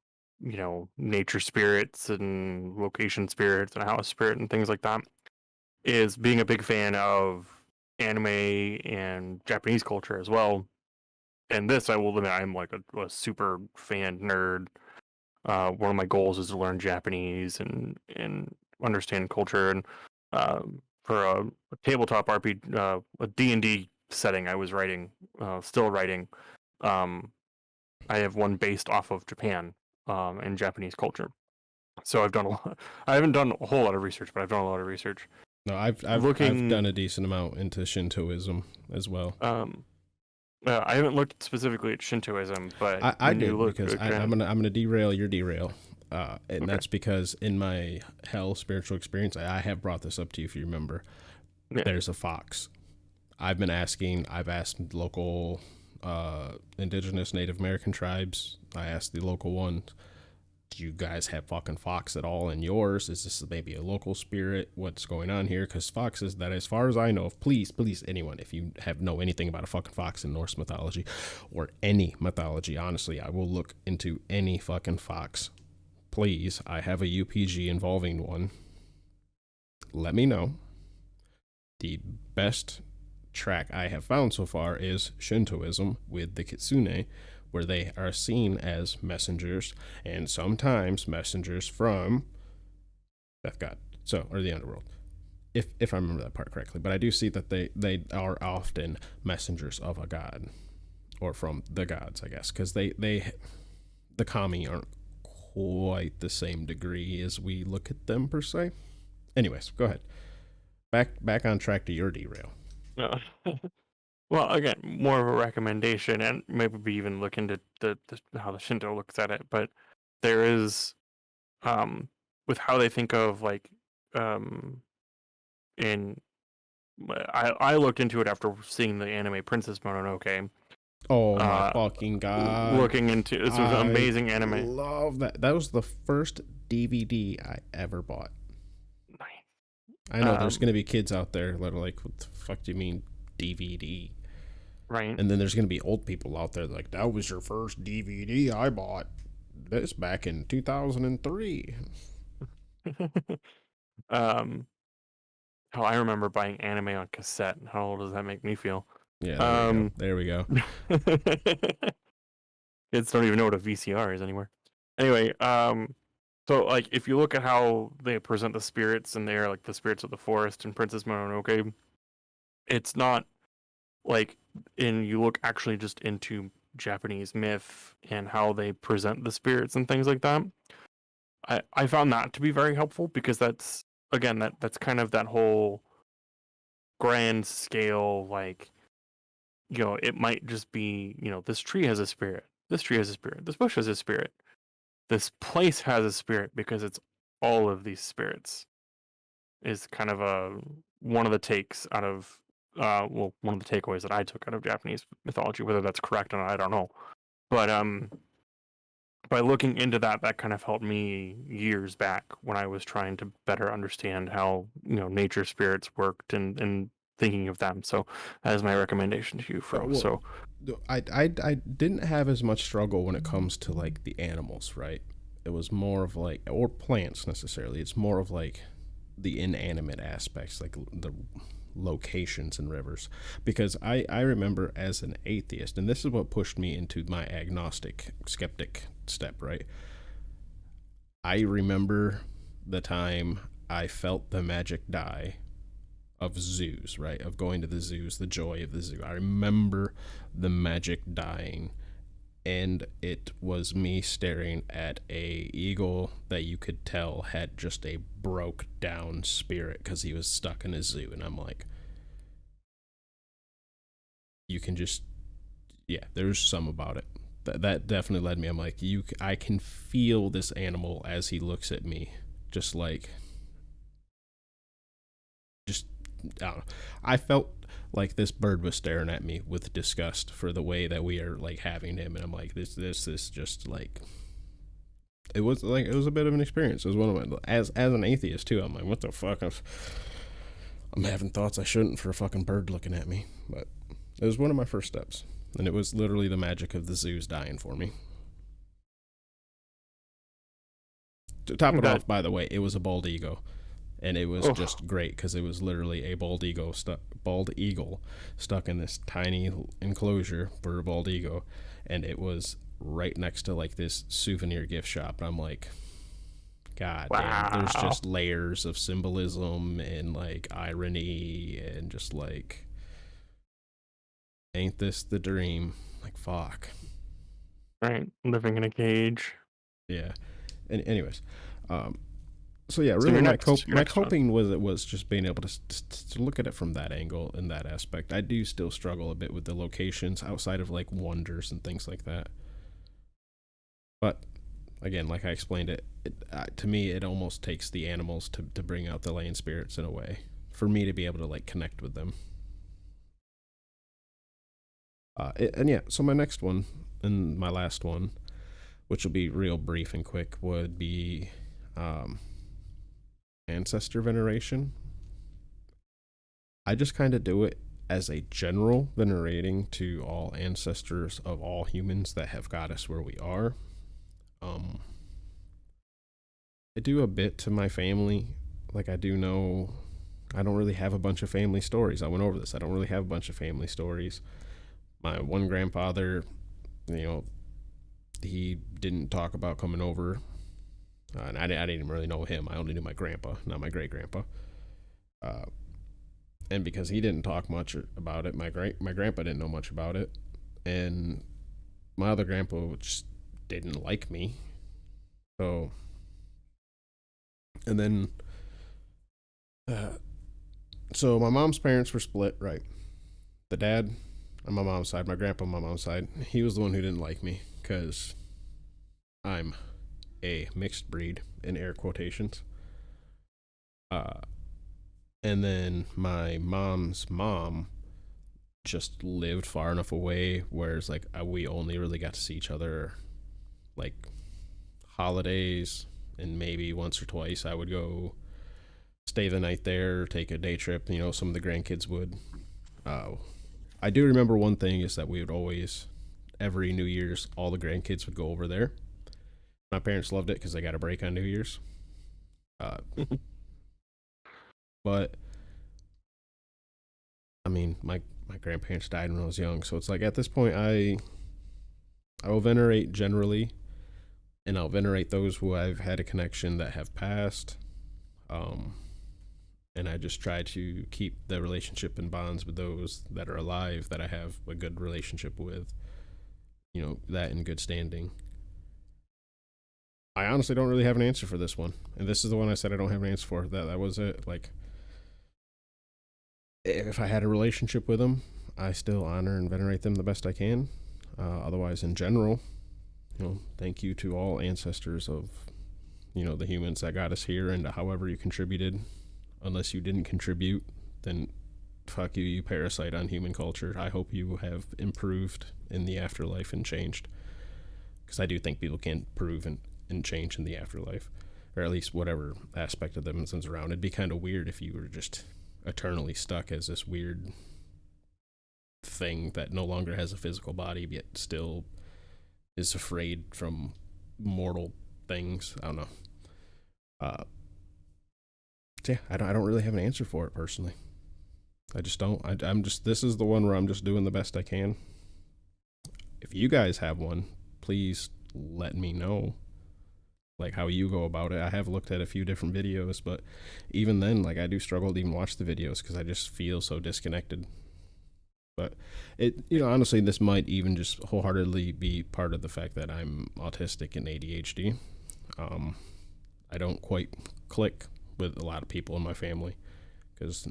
nature spirits and location spirits and house spirit and things like that is being a big fan of anime and Japanese culture as well. And this, I will admit, I'm like a super fan nerd. One of my goals is to learn Japanese and understand culture. And for a tabletop RPG, a D&D setting I was writing, still writing, I have one based off of Japan and Japanese culture. So I've done a lot. I haven't done a whole lot of research, but I've done a lot of research. No, I've done a decent amount into Shintoism as well. I haven't looked specifically at Shintoism, but I did because I'm gonna derail your derail, and that's because in my hell spiritual experience, I have brought this up to you if you remember. Yeah. There's a fox. I've asked local indigenous Native American tribes. I asked the local ones, do you guys have fucking fox at all in yours? Is this maybe a local spirit? What's going on here? Because foxes, that as far as I know, please, anyone, if you know anything about a fucking fox in Norse mythology or any mythology, honestly, I will look into any fucking fox. Please, I have a UPG involving one. Let me know. The best track I have found so far is Shintoism with the Kitsune, where they are seen as messengers, and sometimes messengers from Death God, or the underworld, if I remember that part correctly. But I do see that they are often messengers of a god, or from the gods, I guess, because the kami aren't quite the same degree as we look at them per se. Anyways, go ahead. Back on track to your derail. Uh, well, again, more of a recommendation, and maybe even look into how the Shinto looks at it. But there is, with how they think of like, in I looked into it after seeing the anime Princess Mononoke. Oh my fucking god! Looking into this was an amazing anime. Love that. That was the first DVD I ever bought. Nice. I know there's gonna be kids out there that are like, "What the fuck do you mean DVD?" Right. And then there's gonna be old people out there like, "That was your first DVD I bought. This back in 2003." How I remember buying anime on cassette. How old does that make me feel? Yeah, there we go. Kids don't even know what a VCR is anymore. Anyway, so like if you look at how they present the spirits, and they're like the spirits of the forest and Princess Mononoke, it's not like you look actually just into Japanese myth and how they present the spirits and things like that. I found that to be very helpful, because that's again that's kind of that whole grand scale, like, it might just be, this tree has a spirit, this tree has a spirit, this bush has a spirit, this place has a spirit, because it's all of these spirits, is kind of one of the takes out of one of the takeaways that I took out of Japanese mythology. Whether that's correct or not, I don't know. But by looking into that kind of helped me years back when I was trying to better understand how, nature spirits worked, and thinking of them. So that is my recommendation to you, Fro. So I didn't have as much struggle when it comes to like the animals, right? It was more of like, or plants necessarily. It's more of like the inanimate aspects, like the locations and rivers, because I remember as an atheist, and this is what pushed me into my agnostic skeptic step, right? I remember the time I felt the magic die of zoos, right? Of going to the zoos, the joy of the zoo. I remember the magic dying, and it was me staring at a eagle that you could tell had just a broke down spirit because he was stuck in a zoo. And I'm like, you can just, yeah, there's some about it. That definitely led me. I'm like, I can feel this animal as he looks at me, just like, I don't know. I felt like this bird was staring at me with disgust for the way that we are like having him, and I'm like, this just like, it was a bit of an experience. It was one of my, as an atheist too. I'm like, what the fuck? I'm having thoughts I shouldn't for a fucking bird looking at me. But it was one of my first steps, and it was literally the magic of the zoos dying for me. To top it off, by the way, it was a bald eagle. And it was just great because it was literally a bald eagle stuck in this tiny enclosure for a bald eagle, and it was right next to like this souvenir gift shop. And I'm like, God damn, there's just layers of symbolism and like irony and just like, ain't this the dream? Like, fuck. Right, living in a cage. Yeah. And anyways, so yeah, really, my coping was just being able to look at it from that angle and that aspect. I do still struggle a bit with the locations outside of like wonders and things like that. But again, like I explained it, to me, it almost takes the animals to bring out the land spirits in a way for me to be able to like connect with them. And yeah, so my next one and my last one, which will be real brief and quick, would be ancestor veneration. I just kind of do it as a general venerating to all ancestors of all humans that have got us where we are. I do a bit to my family. Like, I do know I don't really have a bunch of family stories. I went over this. I don't really have a bunch of family stories. My one grandfather, he didn't talk about coming over. And I didn't even really know him. I only knew my grandpa, not my great grandpa. And because he didn't talk much about it, my grandpa didn't know much about it, and my other grandpa just didn't like me. So, and then, uh, so my mom's parents were split, right? The dad on my mom's side, my grandpa on my mom's side, he was the one who didn't like me because I'm a mixed breed in air quotations. Uh, and then my mom's mom just lived far enough away, whereas like we only really got to see each other like holidays, and maybe once or twice I would go stay the night there, take a day trip. You know, some of the grandkids would. Uh, I do remember one thing is that we would always, every New Year's, all the grandkids would go over there. My parents loved it because they got a break on New Year's. Uh, but I mean, my grandparents died when I was young, so it's like at this point I will venerate generally, and I'll venerate those who I've had a connection that have passed. Um, and I just try to keep the relationship and bonds with those that are alive that I have a good relationship with. You know, that in good standing. I honestly don't really have an answer for this one, and this is the one I said I don't have an answer for. That was it. Like, if I had a relationship with them, I still honor and venerate them the best I can. Otherwise, in general, you know, thank you to all ancestors of, you know, the humans that got us here, and however you contributed. Unless you didn't contribute, then fuck you, you parasite on human culture. I hope you have improved in the afterlife and changed. Because I do think people can improve and change in the afterlife. Or at least whatever aspect of them is around. It'd be kind of weird if you were just eternally stuck as this weird thing that no longer has a physical body, yet still is afraid from mortal things. I don't know. Yeah, I don't really have an answer for it personally. I just don't. I'm just, this is the one where I'm just doing the best I can. If you guys have one, please let me know, like, how you go about it. I have looked at a few different videos, but even then, like, I do struggle to even watch the videos because I just feel so disconnected. But it, you know, honestly, this might even just wholeheartedly be part of the fact that I'm autistic and ADHD. I don't quite click with a lot of people in my family because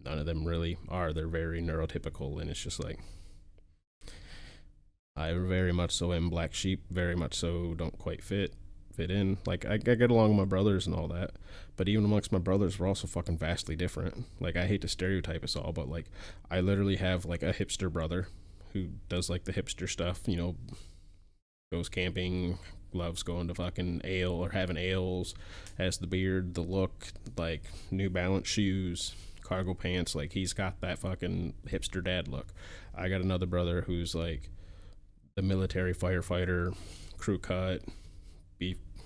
none of them really are. They're very neurotypical, and it's just like, I very much so am black sheep, very much so don't quite fit in. Like, I get along with my brothers and all that, but even amongst my brothers, we're also fucking vastly different. Like, I hate to stereotype us all, but like, I literally have like a hipster brother who does like the hipster stuff, you know, goes camping, loves going to fucking ale or having ales, has the beard, the look, like New Balance shoes, cargo pants. Like, he's got that fucking hipster dad look. I got another brother who's like the military firefighter, crew cut,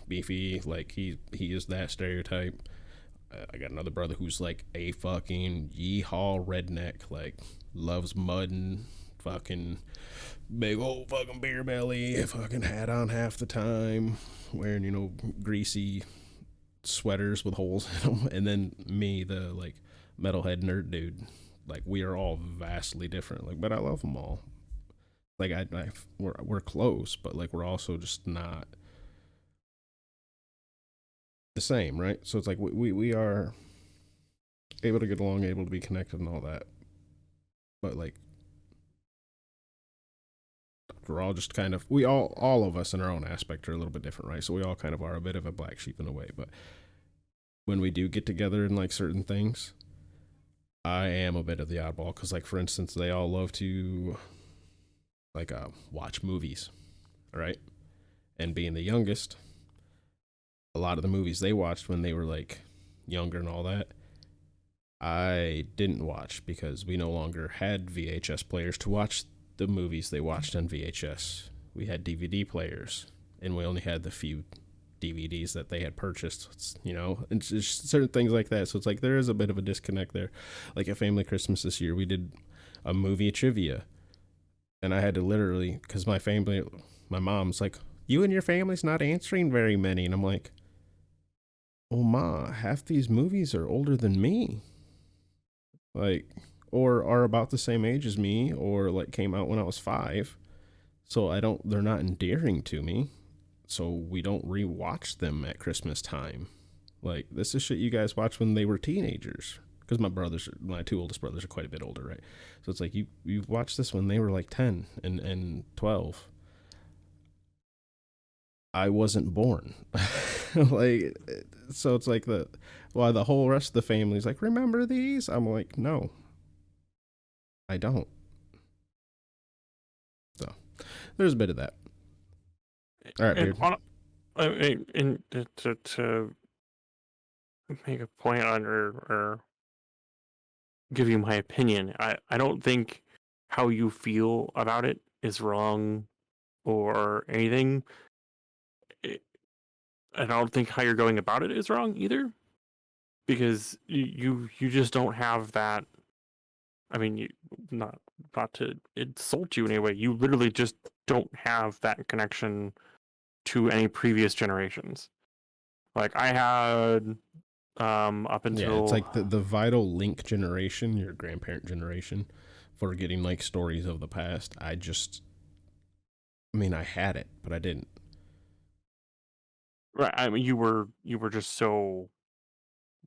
beefy. Like, he is that stereotype. I got another brother who's like a fucking yeehaw redneck, like loves mud and fucking big old fucking beer belly, fucking hat on half the time, wearing, you know, greasy sweaters with holes in them. And then me, the like metalhead nerd dude. Like, we are all vastly different. Like, but I love them all. Like, we're close, but like, we're also just not the same, right? So it's like we are able to get along, able to be connected and all that. But like, we're all just kind of, we all of us in our own aspect are a little bit different, right? So we all kind of are a bit of a black sheep in a way. But when we do get together in like certain things, I am a bit of the oddball because, like, for instance, they all love to like watch movies, right? And being the youngest, a lot of the movies they watched when they were like younger and all that, I didn't watch because we no longer had VHS players to watch the movies they watched on VHS. We had DVD players, and we only had the few DVDs that they had purchased, you know, and just certain things like that. So it's like, there is a bit of a disconnect there. Like, at Family Christmas this year, we did a movie trivia, and I had to literally, because my mom's like, you and your family's not answering very many. And I'm like, oh, Ma, half these movies are older than me. Like, or are about the same age as me, or like came out when I was 5. So they're not endearing to me. so we don't rewatch them at Christmas time. Like, this is shit you guys watched when they were teenagers. Because my two oldest brothers are quite a bit older, right? So it's like you watched this when they were like 10 and 12. I wasn't born. Like, so it's like the whole rest of the family's like, remember these? I'm like, no, I don't. So there's a bit of that. All right, Beard. And to make a point on or give you my opinion, I don't think how you feel about it is wrong or anything. I don't think how you're going about it is wrong either, because you just don't have that. I mean, not to insult you in any way. You literally just don't have that connection to any previous generations. Like I had up Yeah, it's until like the vital link generation, your grandparent generation, for getting like stories of the past. I mean, I had it, but I didn't. right. I mean, you were just so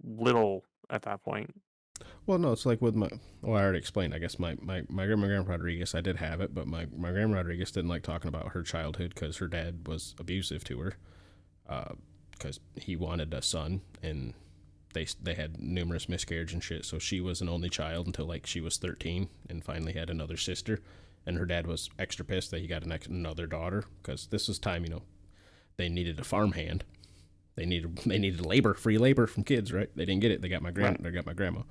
little at that point. Well, no, it's like with my. Well, I already explained. I guess my grandma Rodriguez, I did have it, but my grandma Rodriguez didn't like talking about her childhood because her dad was abusive to her, because he wanted a son, and they had numerous miscarriage and shit. So she was an only child until like she was 13, and finally had another sister. And her dad was extra pissed that he got another daughter because this was time, they needed a farmhand. They needed free labor from kids, right? They didn't get it. They got they got my grandma.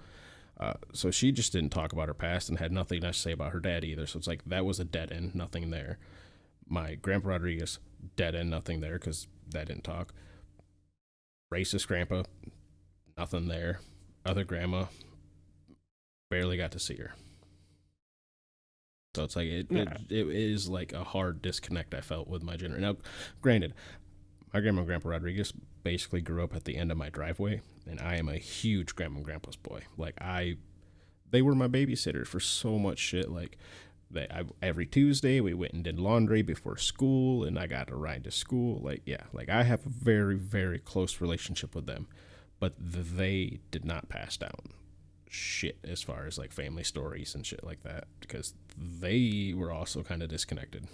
So she just didn't talk about her past and had nothing nice to say about her dad either. So it's like that was a dead end, nothing there. My grandpa Rodriguez, dead end, nothing there because that didn't talk. Racist grandpa, nothing there. Other grandma, barely got to see her. So it's like it is like a hard disconnect I felt with my generation. Now, granted, my grandma and grandpa Rodriguez basically grew up at the end of my driveway, and I am a huge grandma and grandpa's boy. Like they were my babysitters for so much shit. Like every Tuesday we went and did laundry before school, and I got to ride to school. Like I have a very very close relationship with them, but they did not pass down shit as far as like family stories and shit like that because they were also kind of disconnected.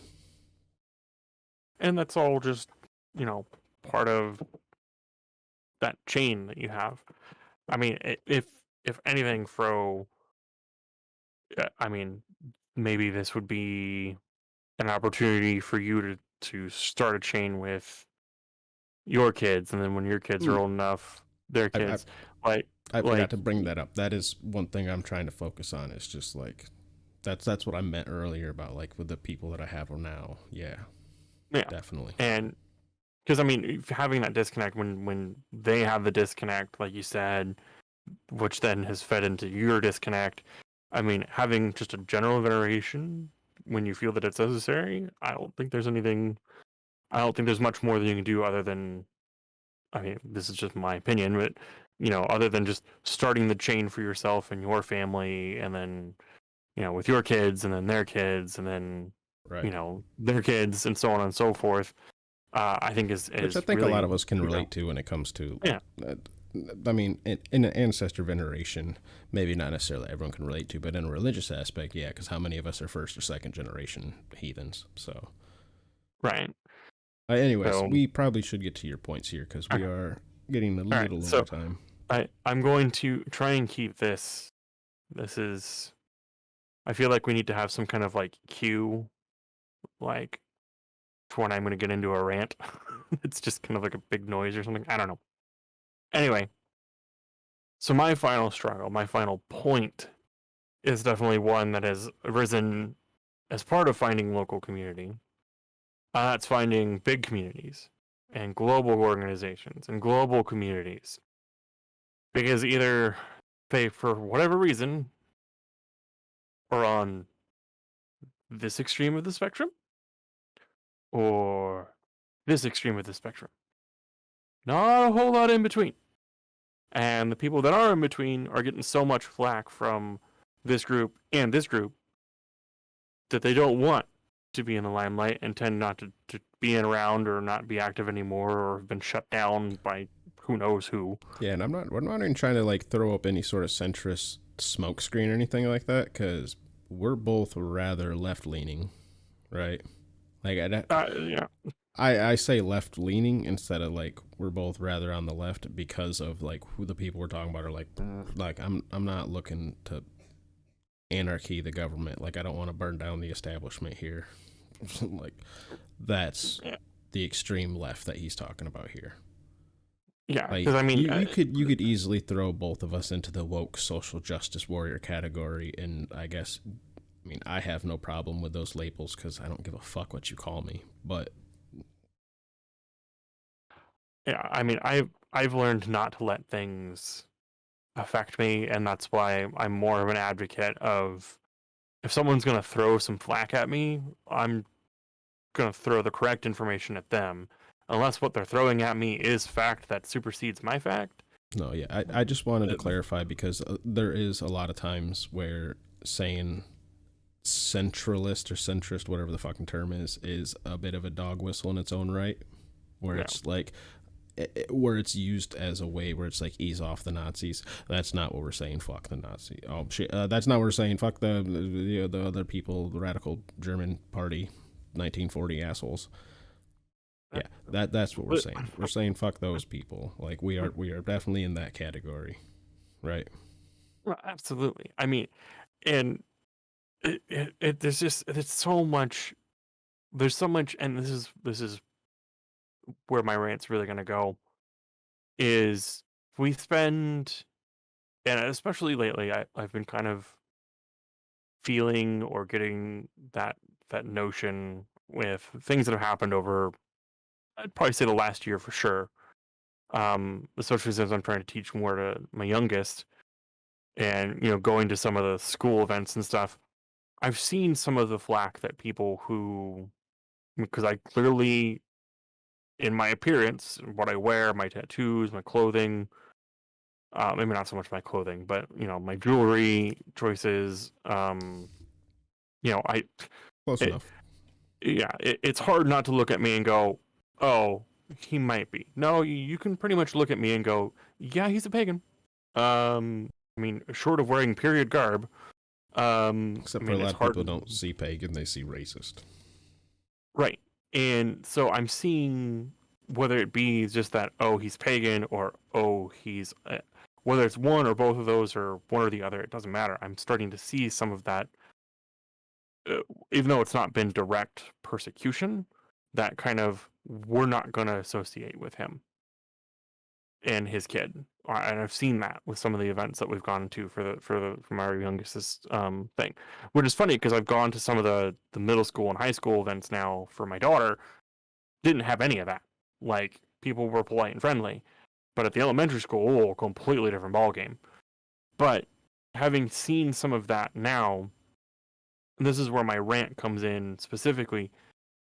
And that's all just part of that chain that you have. I mean, if anything, Fro, I mean, maybe this would be an opportunity for you to start a chain with your kids, and then when your kids are old enough, their kids. I forgot to bring that up. That is one thing I'm trying to focus on. Is just like that's what I meant earlier about like with the people that I have now. Yeah, definitely. And because I mean, having that disconnect when they have the disconnect, like you said, which then has fed into your disconnect. I mean, having just a general veneration when you feel that it's necessary, I don't think there's much more that you can do other than, I mean, this is just my opinion, but other than just starting the chain for yourself and your family, and then with your kids, and then their kids, and then their kids, and so on and so forth. I think is which I think really, a lot of us can relate to when it comes to I mean, in an ancestor veneration, maybe not necessarily everyone can relate to, but in a religious aspect, yeah, because how many of us are first or second generation heathens? So, right. Anyways, we probably should get to your points here because we are getting a little over time. I'm going to try and keep this. This is. I feel like we need to have some kind of like cue, like when I'm going to get into a rant. It's just kind of like a big noise or something. I don't know. Anyway, so my final struggle, my final point, is definitely one that has arisen as part of finding local community. That's finding big communities and global organizations and global communities. Because either they, for whatever reason, are on this extreme of the spectrum or this extreme of the spectrum. Not a whole lot in between. And the people that are in between are getting so much flack from this group and this group that they don't want to be in the limelight and tend not to being around or not be active anymore or have been shut down by who knows who. Yeah, and we're not even trying to like throw up any sort of centrist smokescreen or anything like that, because we're both rather left leaning, right? Like Yeah. I say left leaning instead of like we're both rather on the left because of like who the people we're talking about are like I'm not looking to anarchy the government. Like I don't want to burn down the establishment here. Like that's the extreme left that he's talking about here. Yeah, Like because I mean, you could easily throw both of us into the woke social justice warrior category, and I guess I mean I have no problem with those labels because I don't give a fuck what you call me. But yeah, I mean, I've learned not to let things affect me, and that's why I'm more of an advocate of if someone's gonna throw some flack at me, I'm gonna throw the correct information at them, unless what they're throwing at me is fact that supersedes my fact. no, yeah, I just wanted to clarify because there is a lot of times where saying centralist or centrist, whatever the fucking term is a bit of a dog whistle in its own right, where it's like where it's used as a way where it's like ease off the Nazis. That's not what we're saying. Fuck the Nazi. Oh shit. That's not what we're saying. Fuck the other people, the radical German party, 1940 assholes. Yeah, that's what we're saying. We're saying fuck those people. Like we are definitely in that category, right? Well, absolutely. I mean, and there's just there's so much. There's so much, and this is where my rant's really gonna go. Is we spend, and especially lately, I've been kind of feeling or getting that notion with things that have happened over, I'd probably say the last year for sure. Especially since I'm trying to teach more to my youngest, and going to some of the school events and stuff. I've seen some of the flack that people who, because I clearly, in my appearance, what I wear, my tattoos, my clothing, maybe not so much my clothing, but my jewelry choices. I Close it, enough. yeah, it's hard not to look at me and go, oh, he might be. No, you can pretty much look at me and go, yeah, he's a pagan. I mean, short of wearing period garb. Except I for a mean, lot it's of hard. people don't see pagan, they see racist. Right. And so I'm seeing whether it be just that, oh, he's pagan, or oh, he's whether it's one or both of those or one or the other, it doesn't matter. I'm starting to see some of that, even though it's not been direct persecution, that kind of we're not going to associate with him and his kid. And I've seen that with some of the events that we've gone to for our youngest's thing, which is funny because I've gone to some of the middle school and high school events now for my daughter. Didn't have any of that. Like people were polite and friendly, but at the elementary school, oh, completely different ballgame. But having seen some of that now, and this is where my rant comes in specifically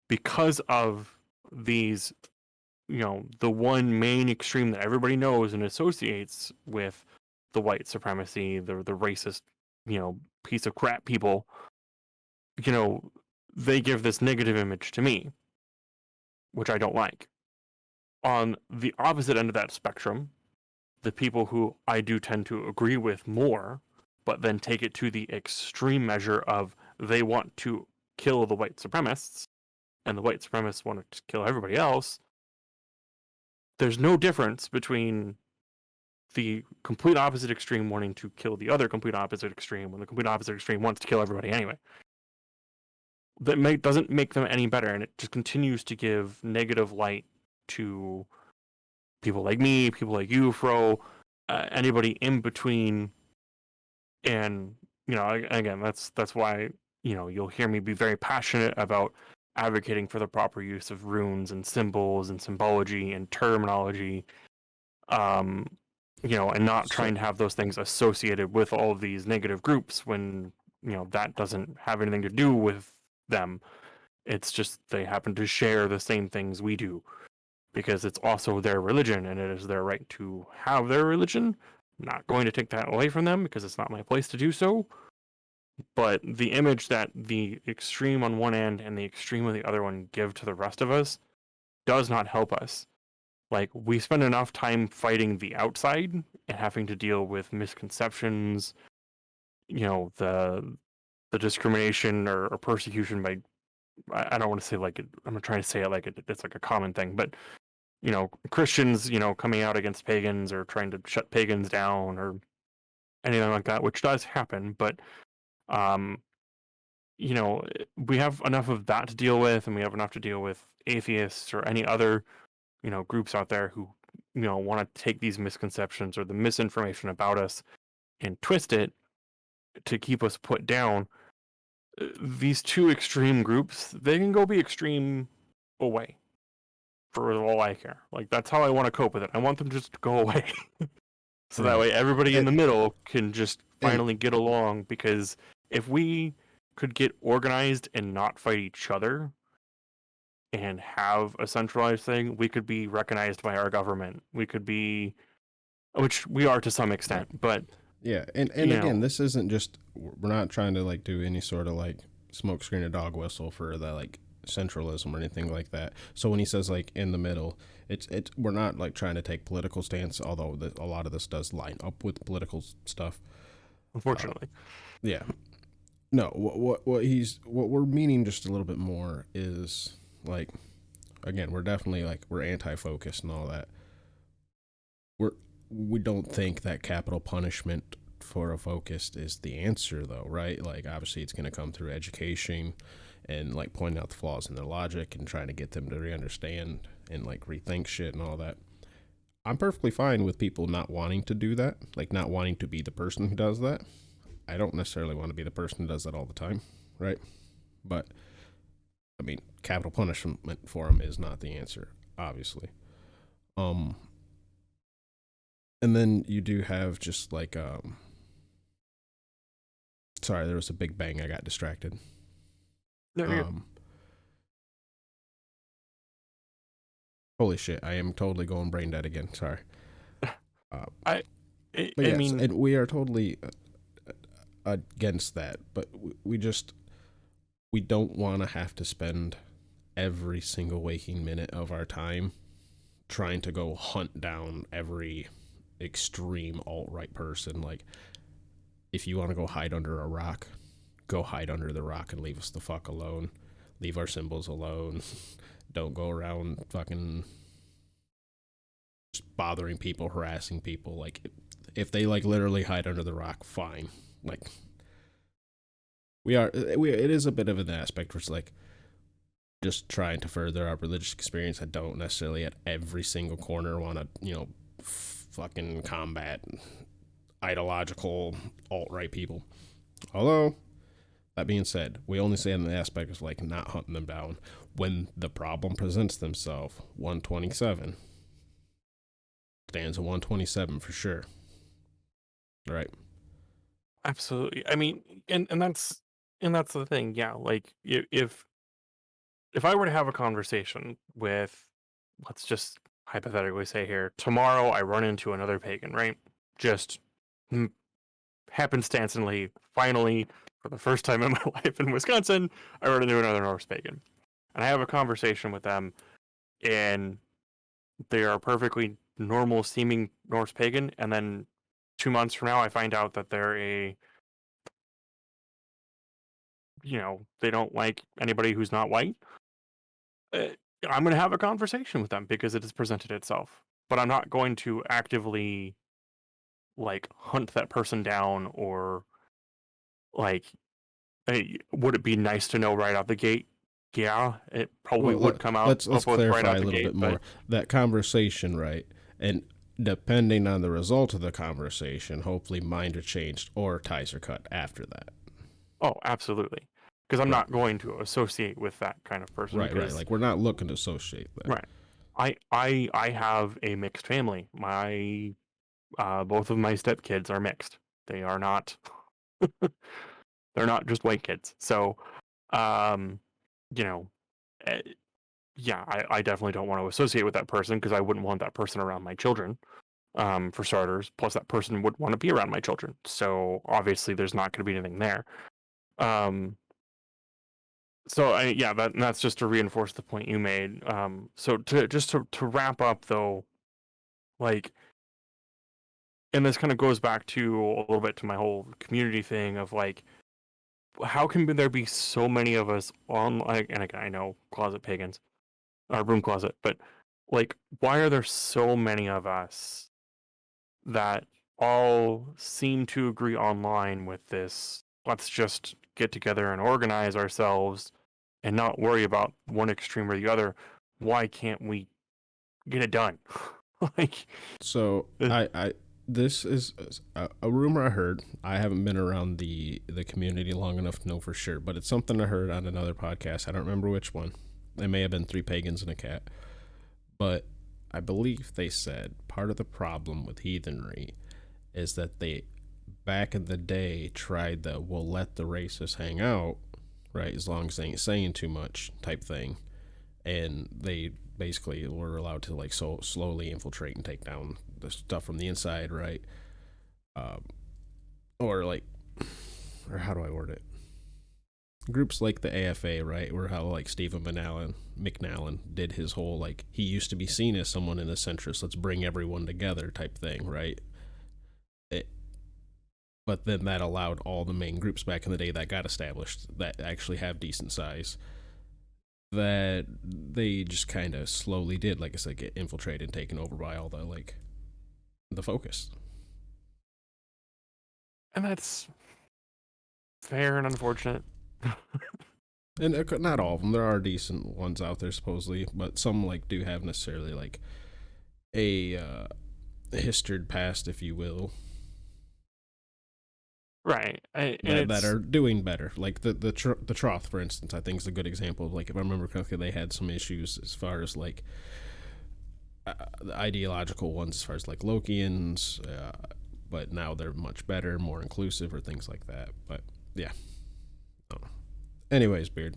because of these, the one main extreme that everybody knows and associates with the white supremacy, the racist, piece of crap people, they give this negative image to me, which I don't like. On the opposite end of that spectrum, the people who I do tend to agree with more, but then take it to the extreme measure of they want to kill the white supremacists, and the white supremacists want to kill everybody else. There's no difference between the complete opposite extreme wanting to kill the other complete opposite extreme when the complete opposite extreme wants to kill everybody anyway. That doesn't make them any better, and it just continues to give negative light to people like me, people like you, Fro, anybody in between. And again, that's why you'll hear me be very passionate about advocating for the proper use of runes and symbols and symbology and terminology, and not trying to have those things associated with all of these negative groups when that doesn't have anything to do with them. It's just they happen to share the same things we do because it's also their religion and it is their right to have their religion. I'm not going to take that away from them because it's not my place to do so. But the image that the extreme on one end and the extreme on the other one give to the rest of us does not help us. Like, we spend enough time fighting the outside and having to deal with misconceptions, the discrimination or persecution by, I don't want to say like it, I'm trying to say it like it's like a common thing, but Christians, coming out against pagans or trying to shut pagans down or anything like that, which does happen, but um, we have enough of that to deal with, and we have enough to deal with atheists or any other, groups out there who, want to take these misconceptions or the misinformation about us and twist it to keep us put down. These two extreme groups, they can go be extreme away for all I care. Like, that's how I want to cope with it. I want them just to go away. So that way everybody in the middle can just finally get along, because if we could get organized and not fight each other and have a centralized thing, we could be recognized by our government. We could be, which we are to some extent, but yeah, and again, this isn't just, we're not trying to like do any sort of like smoke screen or dog whistle for the like centralism or anything like that. So when he says like in the middle, it's we're not like trying to take political stance, although a lot of this does line up with political stuff, unfortunately. Yeah, no, what we're meaning just a little bit more is like, again, we're definitely like, we're anti-focus and all that. We don't think that capital punishment for a focused is the answer, though, right? Like, obviously it's going to come through education and like pointing out the flaws in their logic and trying to get them to re-understand and like rethink shit and all that. I'm perfectly fine with people not wanting to do that, like not wanting to be the person who does that. I don't necessarily want to be the person who does that all the time, right? But I mean, capital punishment for them is not the answer, obviously. And then you do have just like, sorry, there was a big bang. I got distracted. No, holy shit, I am totally going brain dead again. Sorry. I yes, mean, and we are totally against that, but we don't want to have to spend every single waking minute of our time trying to go hunt down every extreme alt-right person. Like, if you want to go hide under a rock, go hide under the rock and leave us the fuck alone. Leave our symbols alone. Don't go around fucking just bothering people, harassing people. Like, if they like literally hide under the rock, fine. Like, it is a bit of an aspect where it's like just trying to further our religious experience. I don't necessarily at every single corner want to, fucking combat ideological alt-right people. Although, that being said, we only say in the aspect of like not hunting them down when the problem presents themselves. 127 stands at 127 for sure. Right. absolutely. I mean, and that's the thing. Yeah, like if I were to have a conversation with, let's just hypothetically say here, tomorrow I run into another pagan, right? Just happenstancely, finally, for the first time in my life in Wisconsin, I run into another Norse pagan. And I have a conversation with them, and they are perfectly normal seeming Norse pagan, and then 2 months from now I find out that they're they don't like anybody who's not white. I'm going to have a conversation with them because it has presented itself. But I'm not going to actively like hunt that person down, or like, hey, would it be nice to know right out the gate? Yeah, it probably would come out. Let's clarify right out a the little gate, bit more. That conversation, right? And depending on the result of the conversation, hopefully mind are changed or ties are cut after that. Oh, absolutely. Because I'm not going to associate with that kind of person. Right. Like, we're not looking to associate that. Right. I have a mixed family. My both of my stepkids are mixed. They are not they're not just white kids. So you know, yeah, I definitely don't want to associate with that person, because I wouldn't want that person around my children, for starters. Plus, that person would want to be around my children. So obviously, there's not going to be anything there. that's just to reinforce the point you made. So to wrap up though, like, and this kind of goes back to a little bit to my whole community thing of like, how can there be so many of us on, like, and again, I know closet pagans, or broom closet, but like, why are there so many of us that all seem to agree online with this? Let's just get together and organize ourselves and not worry about one extreme or the other. Why can't we get it done? Like, So this is a rumor I heard. I haven't been around the community long enough to know for sure, but it's something I heard on another podcast. I don't remember which one. It may have been Three Pagans and a Cat, but I believe they said part of the problem with heathenry is that they, back in the day, tried the "we'll let the racists hang out," right, as long as they ain't saying too much type thing, and they basically were allowed to like so slowly infiltrate and take down the stuff from the inside, right? Or like, or how do I word it? Groups like the AFA, right, where how like Stephen McNallen did his whole like he used to be seen as someone in the centrist, let's bring everyone together type thing, right? But then that allowed all the main groups back in the day that got established that actually have decent size, that they just kind of slowly did, like I said, get infiltrated and taken over by all the like the focus. and that's fair and unfortunate. And not all of them. There are decent ones out there supposedly, but some like do have necessarily like a historied past, if you will. Right. That are doing better. Like the Troth, for instance, I think is a good example. Like if I remember correctly, they had some issues as far as like the ideological ones, as far as like Lokians, but now they're much better, more inclusive, or things like that. But yeah. Anyways, Beard,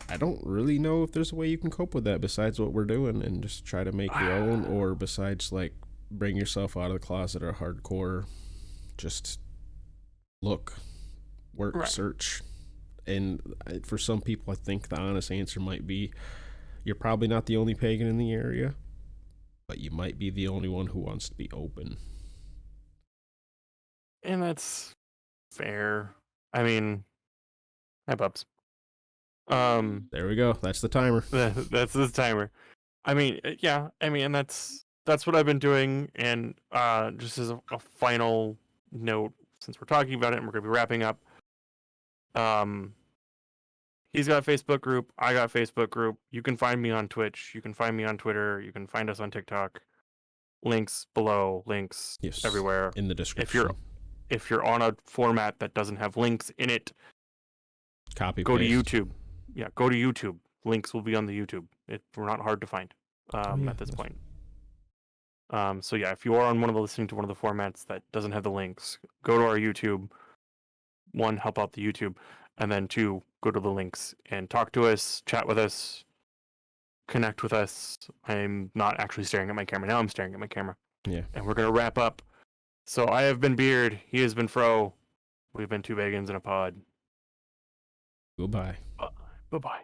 I don't really know if there's a way you can cope with that besides what we're doing and just try to make your own, or besides like bring yourself out of the closet or hardcore. Just look, work, right. Search. And for some people, I think the honest answer might be you're probably not the only pagan in the area, but you might be the only one who wants to be open. And that's fair. I mean, hi, Bubs. There we go. That's the timer. That's the timer. I mean, yeah. I mean, and that's what I've been doing. And just as a final note, since we're talking about it and we're going to be wrapping up, he's got a Facebook group. I got a Facebook group. You can find me on Twitch. You can find me on Twitter. You can find us on TikTok. Links below. Links everywhere in the description. If you're on a format that doesn't have links in it, go to YouTube. Yeah, go to YouTube. Links will be on the YouTube. We're not hard to find at this point. So yeah, if you are listening to one of the formats that doesn't have the links, go to our YouTube. 1, help out the YouTube, and then 2, go to the links and talk to us, chat with us, connect with us. I'm not actually staring at my camera now. I'm staring at my camera. Yeah. And we're gonna wrap up. So I have been Beard. He has been Fro. We've been 2 Pagans in a pod. Goodbye. Bye-bye.